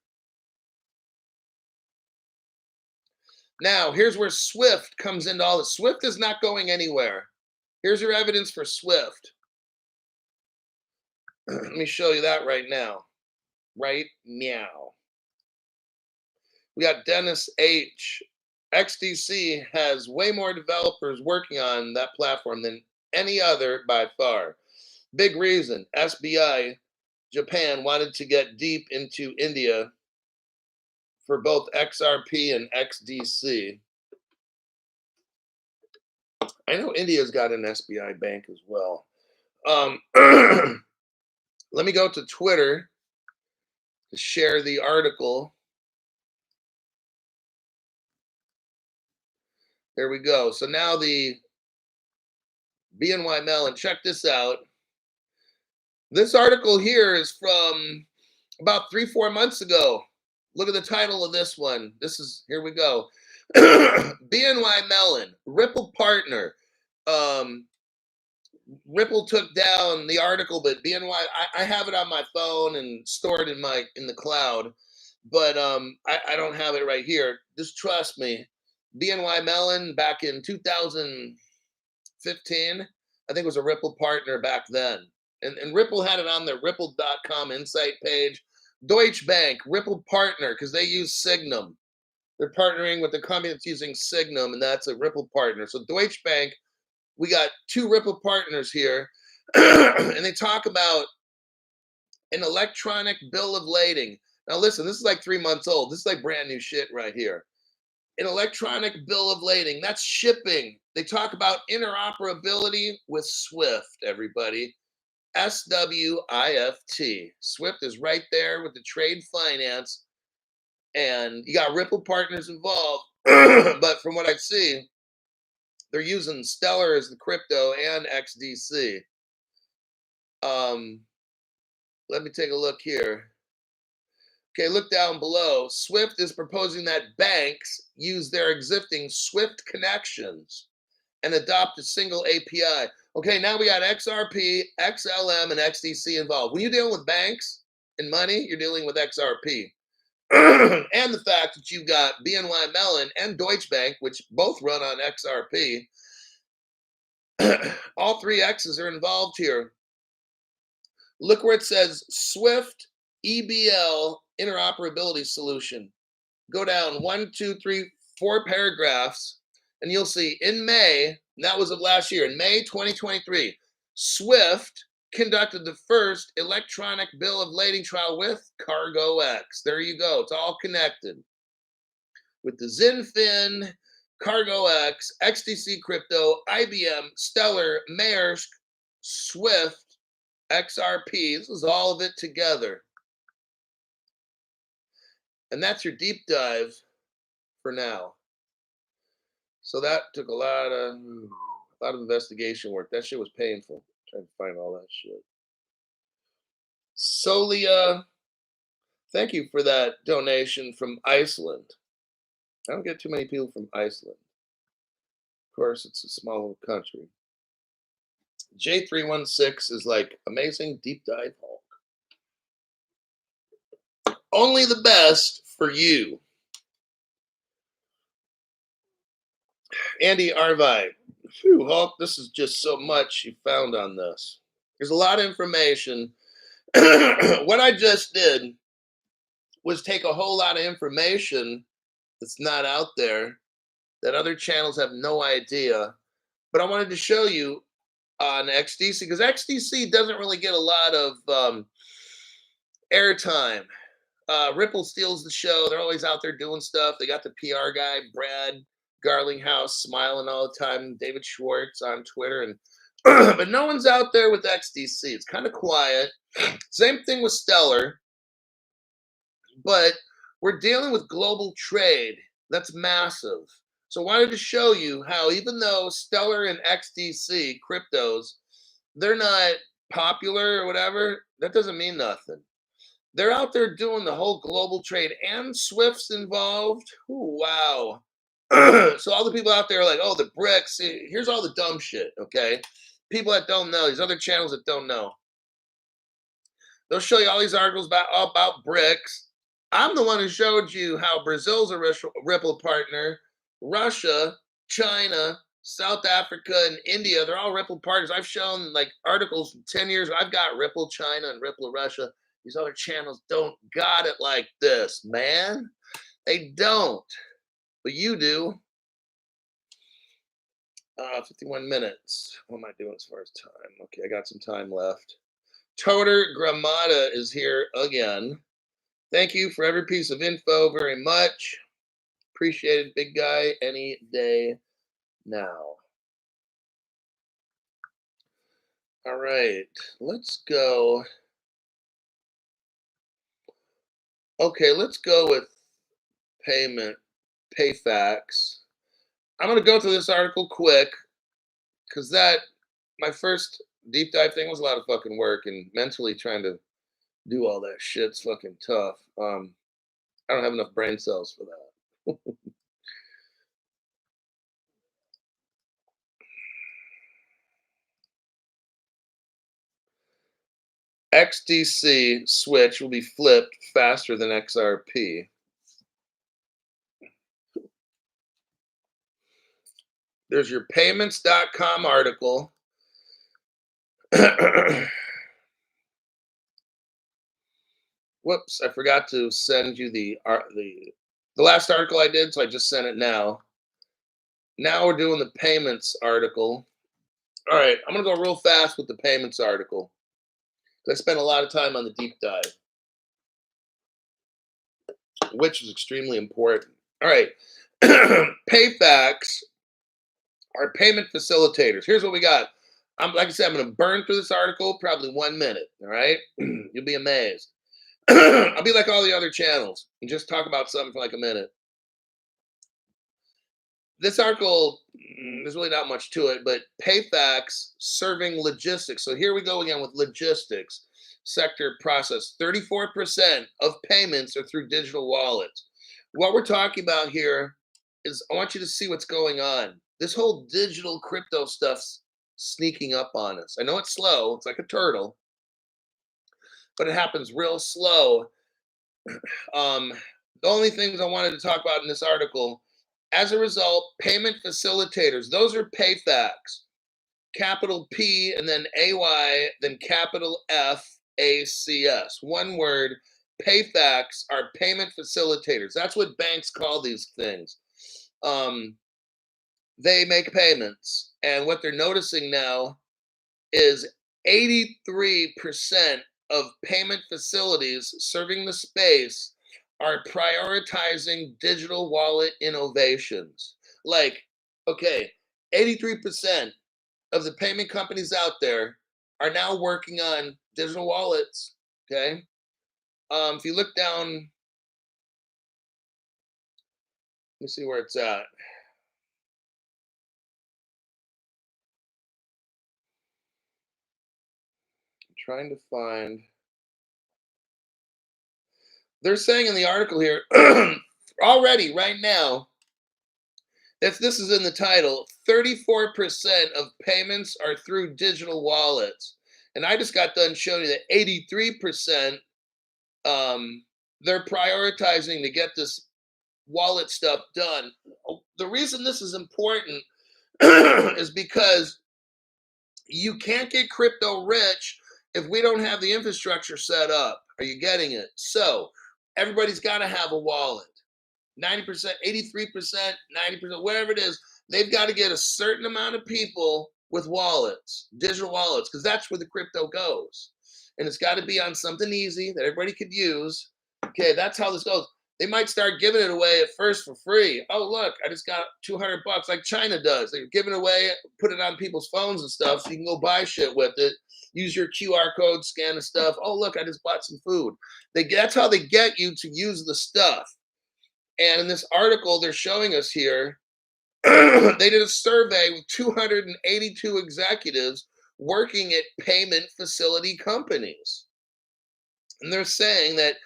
Now, here's where Swift comes into all this. Swift is not going anywhere. Here's your evidence for Swift. Let me show you that right now. Right meow. We got Dennis H. XDC has way more developers working on that platform than any other by far. Big reason, SBI Japan wanted to get deep into India for both XRP and XDC. I know India's got an SBI bank as well. Let me go to Twitter to share the article. There we go. So now the BNY Mellon, check this out. This article here is from about 3-4 months ago. Look at the title of this one. This is, here we go. BNY Mellon, Ripple partner. Ripple took down the article, but BNY, I have it on my phone and stored in the cloud, but I don't have it right here. Just trust me. BNY Mellon back in 2015, I think it was a Ripple partner back then. And Ripple had it on their Ripple.com insight page. Deutsche Bank, Ripple partner, because they use Signum. They're partnering with the company that's using Signum, and that's a Ripple partner. So Deutsche Bank, we got two Ripple partners here, and they talk about an electronic bill of lading. Now listen, this is like 3 months old. This is like brand new shit right here. An electronic bill of lading, that's shipping. They talk about interoperability with Swift, everybody. SWIFT. Swift is right there with the trade finance, and you got Ripple partners involved. But from what I see, they're using Stellar as the crypto and XDC. Let me take a look here. Okay, look down below. Swift is proposing that banks use their existing Swift connections and adopt a single API. Okay, now we got XRP, XLM, and XDC involved. When you're dealing with banks and money, you're dealing with XRP. And the fact that you've got BNY Mellon and Deutsche Bank, which both run on XRP, all three X's are involved here. Look where it says Swift EBL interoperability solution. Go down 1, 2, 3, 4 paragraphs, and you'll see in May, and that was of last year, in May 2023, Swift conducted the first electronic bill of lading trial with Cargo X. There you go. It's all connected. With the Xinfin, Cargo X, XDC Crypto, IBM, Stellar, Maersk, Swift, XRP. This is all of it together. And that's your deep dive for now. So that took a lot of investigation work. That shit was painful. Trying to find all that shit. Solia, thank you for that donation from Iceland. I don't get too many people from Iceland. Of course, it's a small little country. J316 is like amazing deep dive Hulk. Only the best for you. Andy Arvide. Phew, Hulk, this is just so much you found on this. There's a lot of information. What I just did was take a whole lot of information that's not out there that other channels have no idea. But I wanted to show you on XDC because XDC doesn't really get a lot of airtime. Ripple steals the show. They're always out there doing stuff. They got the PR guy, Brad Garlinghouse, smiling all the time. David Schwartz on Twitter, and but no one's out there with XDC. It's kind of quiet. Same thing with Stellar, but we're dealing with global trade. That's massive. So I wanted to show you how even though Stellar and XDC cryptos, they're not popular or whatever, that doesn't mean nothing. They're out there doing the whole global trade and Swift's involved. Ooh, wow. So all the people out there are like, oh, the bricks. Here's all the dumb shit, okay? People that don't know, these other channels that don't know. They'll show you all these articles about bricks. I'm the one who showed you how Brazil's a Ripple partner, Russia, China, South Africa, and India. They're all Ripple partners. I've shown like articles from 10 years. I've got Ripple China and Ripple Russia. These other channels don't got it like this, man. They don't. But you do. 51 minutes. What am I doing as far as time? Okay, I got some time left. Toter Gramada is here again. Thank you for every piece of info very much. Appreciate it, big guy, any day now. All right, let's go. Okay, let's go with PayFax. I'm going to go through this article quick because my first deep dive thing was a lot of fucking work, and mentally trying to do all that shit's fucking tough. I don't have enough brain cells for that. XDC switch will be flipped faster than XRP. There's your payments.com article. Whoops, I forgot to send you the last article I did, so I just sent it now. Now we're doing the payments article. All right, I'm going to go real fast with the payments article. I spent a lot of time on the deep dive, which is extremely important. All right. PayFax are payment facilitators. Here's what we got. Like I said, I'm going to burn through this article probably 1 minute. All right. You'll be amazed. I'll be like all the other channels and just talk about something for like a minute. This article, there's really not much to it, but PayFax serving logistics. So here we go again with logistics sector process. 34% of payments are through digital wallets. What we're talking about here is I want you to see what's going on. This whole digital crypto stuff's sneaking up on us. I know it's slow. It's like a turtle, but it happens real slow. The only things I wanted to talk about in this article, as a result, payment facilitators, those are PayFax, capital P and then AY, then capital FACS. One word, PayFax are payment facilitators. That's what banks call these things. They make payments. And what they're noticing now is 83% of payment facilities serving the space are prioritizing digital wallet innovations. Like, okay, 83% of the payment companies out there are now working on digital wallets. Okay. If you look down, let me see where it's at. I'm trying to find. They're saying in the article here already, right now, If this is in the title, 34% of payments are through digital wallets. And I just got done showing you that 83% they're prioritizing to get this wallet stuff done. The reason this is important is because you can't get crypto rich if we don't have the infrastructure set up. Are you getting it? So everybody's got to have a wallet. 90%, 83%, 90%, whatever it is, they've got to get a certain amount of people with wallets, digital wallets, because that's where the crypto goes. And it's got to be on something easy that everybody could use. Okay, that's how this goes. They might start giving it away at first for free. Oh, look, I just got 200 bucks like China does. They're giving it away, put it on people's phones and stuff so you can go buy shit with it. Use your QR code, scan the stuff. Oh, look, I just bought some food. That's how they get you to use the stuff. And in this article they're showing us here, they did a survey with 282 executives working at payment facility companies. And they're saying that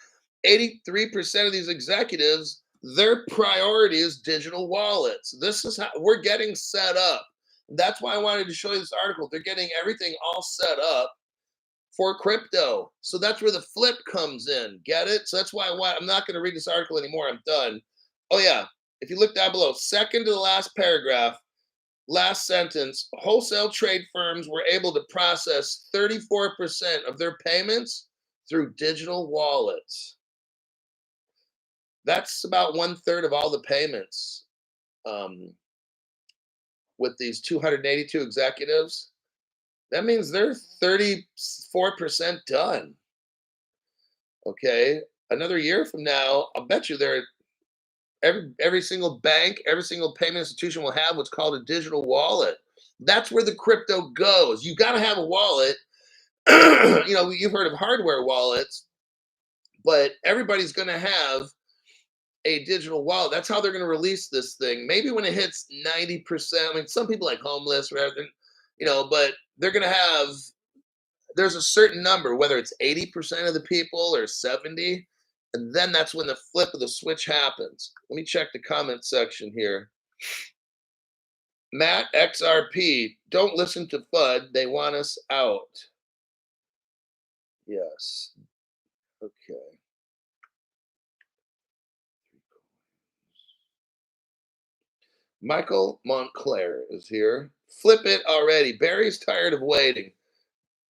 83% of these executives, their priority is digital wallets. This is how we're getting set up. That's why I wanted to show you this article. They're getting everything all set up for crypto. So that's where the flip comes in. Get it? So that's why I'm not going to read this article anymore. I'm done. Oh, yeah. If you look down below, second to the last paragraph, last sentence, wholesale trade firms were able to process 34% of their payments through digital wallets. That's about 1/3 of all the payments um, with these 282 executives. That means they're 34% done. Okay. Another year from now, I'll bet you every single bank, every single payment institution will have what's called a digital wallet. That's where the crypto goes. You got to have a wallet. You've heard of hardware wallets, but everybody's going to have a digital wallet. That's how they're going to release this thing. Maybe when it hits 90%, I mean, some people like homeless, rather, but they're going to have, there's a certain number, whether it's 80% of the people or 70, and then that's when the flip of the switch happens. Let me check the comment section here. Matt XRP, don't listen to FUD. They want us out. Yes. Okay. Michael Montclair is here. Flip it already. Barry's tired of waiting.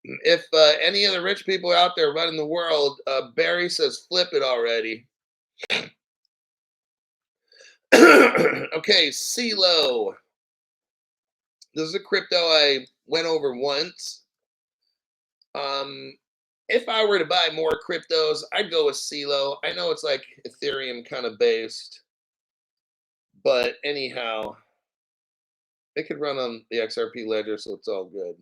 If any of the rich people are out there running the world, Barry says flip it already. Okay, CeeLo. This is a crypto I went over once. If I were to buy more cryptos, I'd go with CeeLo. I know it's like Ethereum kind of based, but anyhow, it could run on the XRP ledger, so it's all good.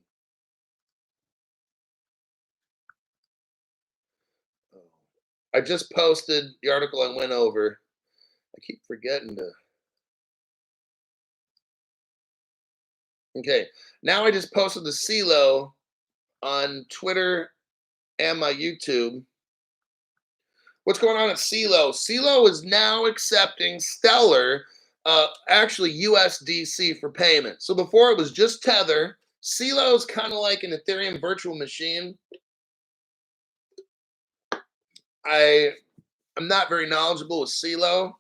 I just posted the article I went over. I keep forgetting to. Okay, now I just posted the CeeLo on Twitter and my YouTube. What's going on at CeeLo? CeeLo is now accepting Stellar, actually USDC for payment. So before it was just Tether. CeeLo is kind of like an Ethereum virtual machine. I'm not very knowledgeable with CeeLo,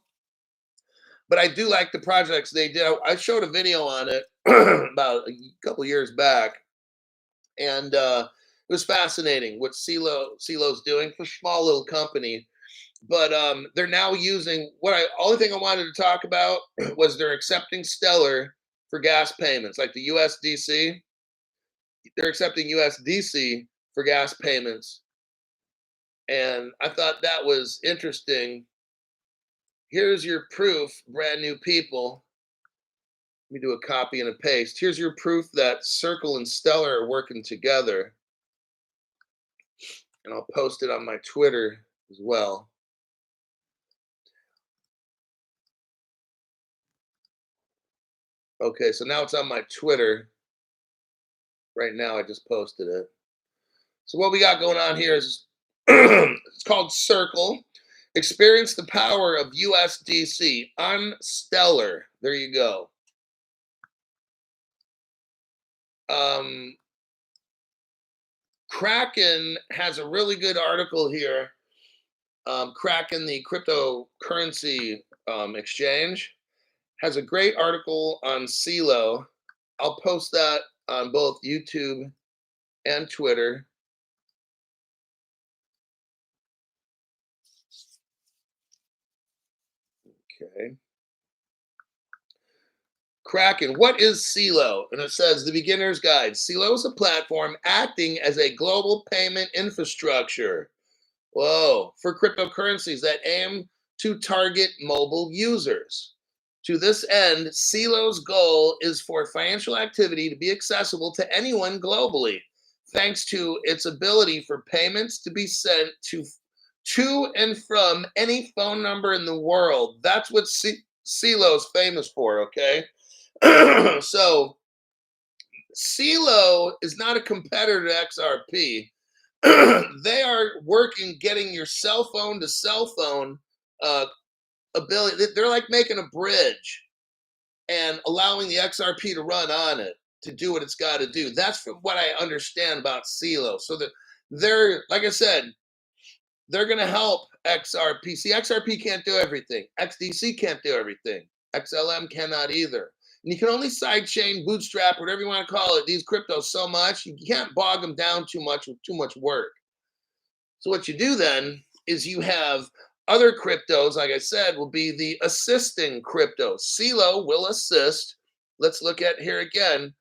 but I do like the projects they did. I showed a video on it about a couple years back, and it was fascinating what CeeLo's doing for a small little company. But they're now using only thing I wanted to talk about was they're accepting Stellar for gas payments, like the USDC. They're accepting USDC for gas payments. And I thought that was interesting. Here's your proof, brand new people. Let me do a copy and a paste. Here's your proof that Circle and Stellar are working together. And I'll post it on my Twitter as well. Okay, so now it's on my Twitter. Right now, I just posted it. So what we got going on here is it's called Circle. Experience the power of USDC on Stellar. There you go. Um, Kraken has a really good article here. Kraken, the cryptocurrency exchange, has a great article on CeeLo. I'll post that on both YouTube and Twitter. Okay. Kraken, what is CeeLo? And it says the beginner's guide. CeeLo is a platform acting as a global payment infrastructure. Whoa, for cryptocurrencies that aim to target mobile users. To this end, CeeLo's goal is for financial activity to be accessible to anyone globally, thanks to its ability for payments to be sent to and from any phone number in the world. That's what CeeLo's famous for, okay? So CeeLo is not a competitor to XRP. They are working getting your cell phone to cell phone uh, ability. They're like making a bridge and allowing the XRP to run on it to do what it's got to do. That's from what I understand about CeeLo. So that they're, like I said, they're going to help XRP. See, XRP can't do everything. XDC can't do everything. XLM cannot either. And you can only sidechain, bootstrap, whatever you want to call it, these cryptos so much, you can't bog them down too much with too much work. So what you do then is you have other cryptos, like I said, will be the assisting cryptos. CeeLo will assist. Let's look at here again,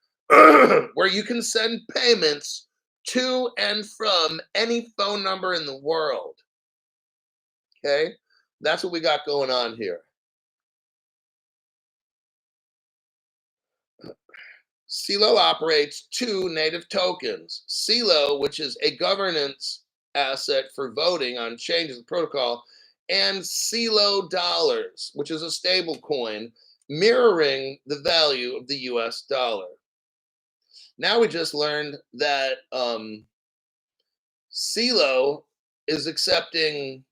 where you can send payments to and from any phone number in the world. Okay, that's what we got going on here. CeeLo operates two native tokens. CeeLo, which is a governance asset for voting on changes of protocol, and CeeLo dollars, which is a stable coin mirroring the value of the US dollar. Now we just learned that CeeLo is accepting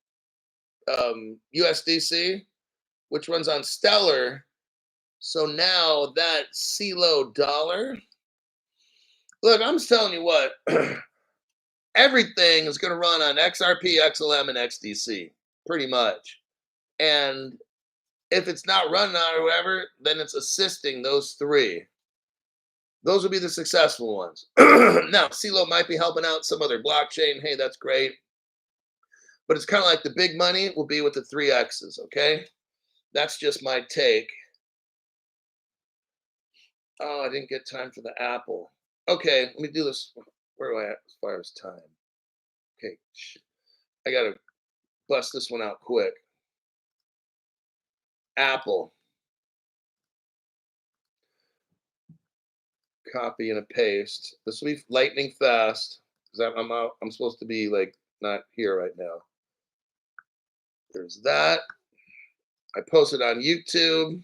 USDC, which runs on Stellar. So now that CeeLo dollar, look, I'm just telling you what, everything is going to run on XRP, XLM, and XDC, pretty much. And if it's not running on or whatever, then it's assisting those three. Those will be the successful ones. Now, CeeLo might be helping out some other blockchain. Hey, that's great. But it's kind of like the big money will be with the 3Xs, okay? That's just my take. Oh, I didn't get time for the Apple. Okay, let me do this. Where am I at as far as time? Okay, I got to bust this one out quick. Apple. Copy and a paste. This will be lightning fast because I'm out. I'm supposed to be like not here right now. There's that. I posted on YouTube.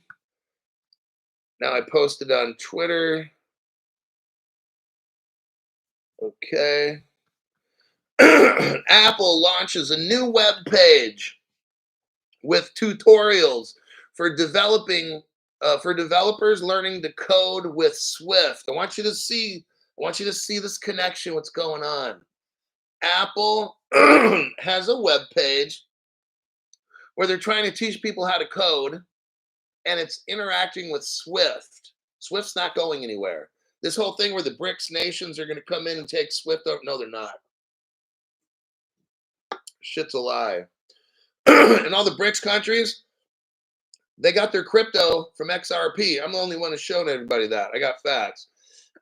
Now I posted on Twitter. Okay. Apple launches a new web page with tutorials for developers learning to code with Swift. I want you to see this connection, what's going on. Apple has a web page where they're trying to teach people how to code, and it's interacting with Swift. Swift's not going anywhere. This whole thing where the BRICS nations are going to come in and take Swift over, no, they're not. Shit's a lie. And all the BRICS countries, they got their crypto from XRP. I'm the only one who's shown everybody that. I got facts.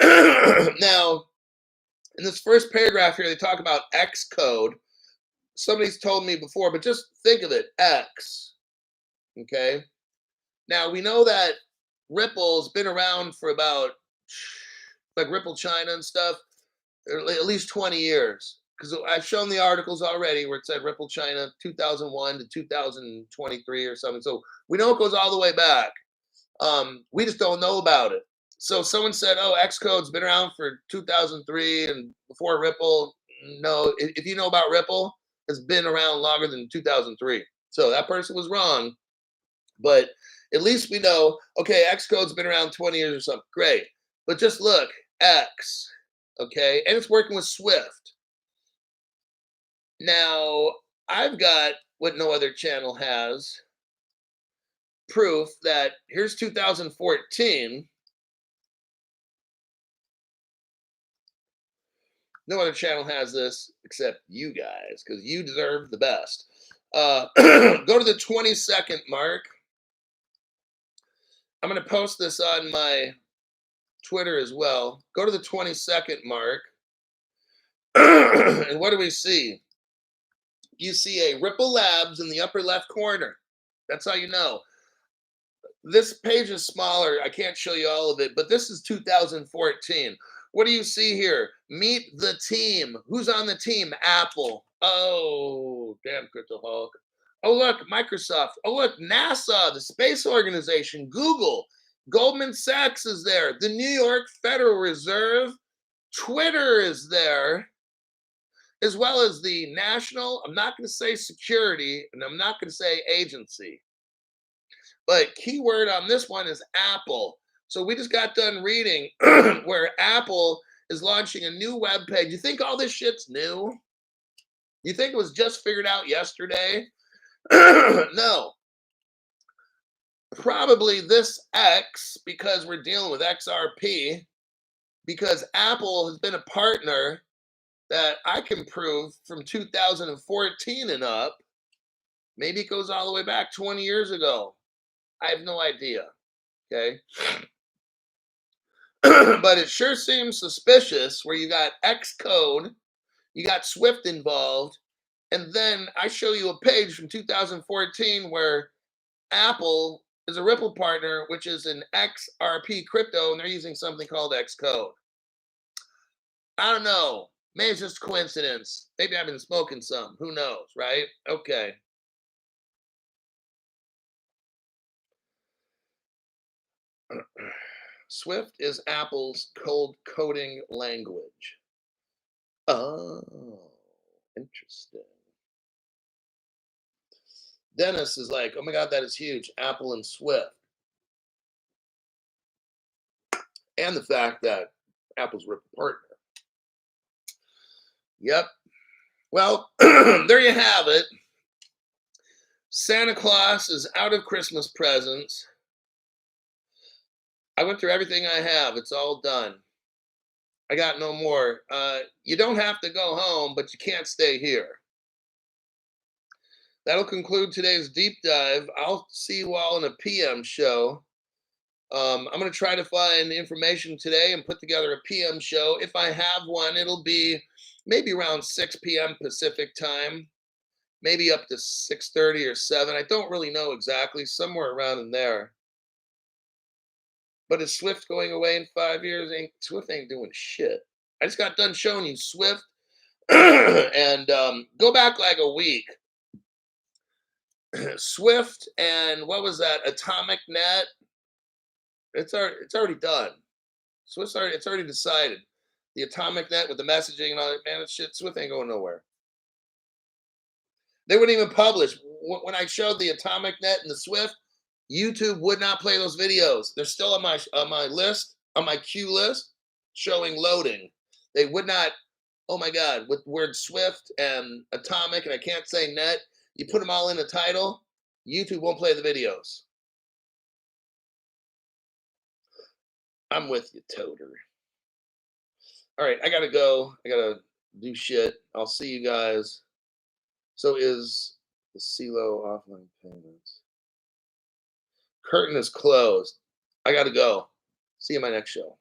Now, in this first paragraph here, they talk about X code. Somebody's told me before, but just think of it, X. Okay. Now we know that Ripple's been around for about, like Ripple China and stuff, at least 20 years. Because I've shown the articles already where it said Ripple China 2001 to 2023 or something. So we know it goes all the way back. We just don't know about it. So someone said, oh, Xcode's been around for 2003 and before Ripple. No, if you know about Ripple, it's been around longer than 2003. So that person was wrong, but at least we know, okay, Xcode's been around 20 years or something. Great. But just look, X, okay? And it's working with Swift. Now, I've got what no other channel has, proof that here's 2014. No other channel has this except you guys, because you deserve the best. Go to the 20-second mark. I'm going to post this on my Twitter as well. Go to the 20-second mark. And what do we see? You see a Ripple Labs in the upper left corner. That's how you know. This page is smaller. I can't show you all of it, but this is 2014. What do you see here? Meet the team. Who's on the team? Apple. Oh, damn, Crypto Hulk. Oh, look, Microsoft. Oh, look, NASA, the space organization, Google, Goldman Sachs is there, the New York Federal Reserve, Twitter is there, as well as the national, I'm not going to say security, and I'm not going to say agency, but keyword on this one is Apple. So we just got done reading where Apple is launching a new web page. You think all this shit's new? You think it was just figured out yesterday? No. Probably this X, because we're dealing with XRP, because Apple has been a partner that I can prove from 2014 and up. Maybe it goes all the way back 20 years ago. I have no idea. Okay. But it sure seems suspicious where you got Xcode, you got Swift involved, and then I show you a page from 2014 where Apple is a Ripple partner, which is an XRP crypto, and they're using something called Xcode. I don't know. Maybe it's just coincidence. Maybe I've been smoking some. Who knows, right? Okay. Swift is Apple's code coding language. Oh, interesting. Dennis is like, oh my God, that is huge. Apple and Swift. And the fact that Apple's Ripple partner. Yep. Well, there you have it. Santa Claus is out of Christmas presents. I went through everything I have. It's all done. I got no more. You don't have to go home, but you can't stay here. That'll conclude today's deep dive. I'll see you all in a PM show. I'm going to try to find information today and put together a PM show. If I have one, it'll be maybe around 6 p.m. Pacific time, maybe up to 6:30 or 7. I don't really know exactly, somewhere around in there. But is Swift going away in 5 years? Swift ain't doing shit. I just got done showing you Swift. And go back like a week. Swift and what was that? Atomic Net. It's already done. It's already decided. The Atomic Net with the messaging and all that, man, shit, Swift ain't going nowhere. They wouldn't even publish. When I showed the Atomic Net and the Swift, YouTube would not play those videos. They're still on my list, on my queue list, showing loading. They would not. Oh my God, with the word Swift and Atomic, and I can't say net, you put them all in the title, YouTube won't play the videos. I'm with you, Toter. All right, I gotta go. I gotta do shit. I'll see you guys. So is the CeeLo offline payments? Curtain is closed. I gotta go. See you in my next show.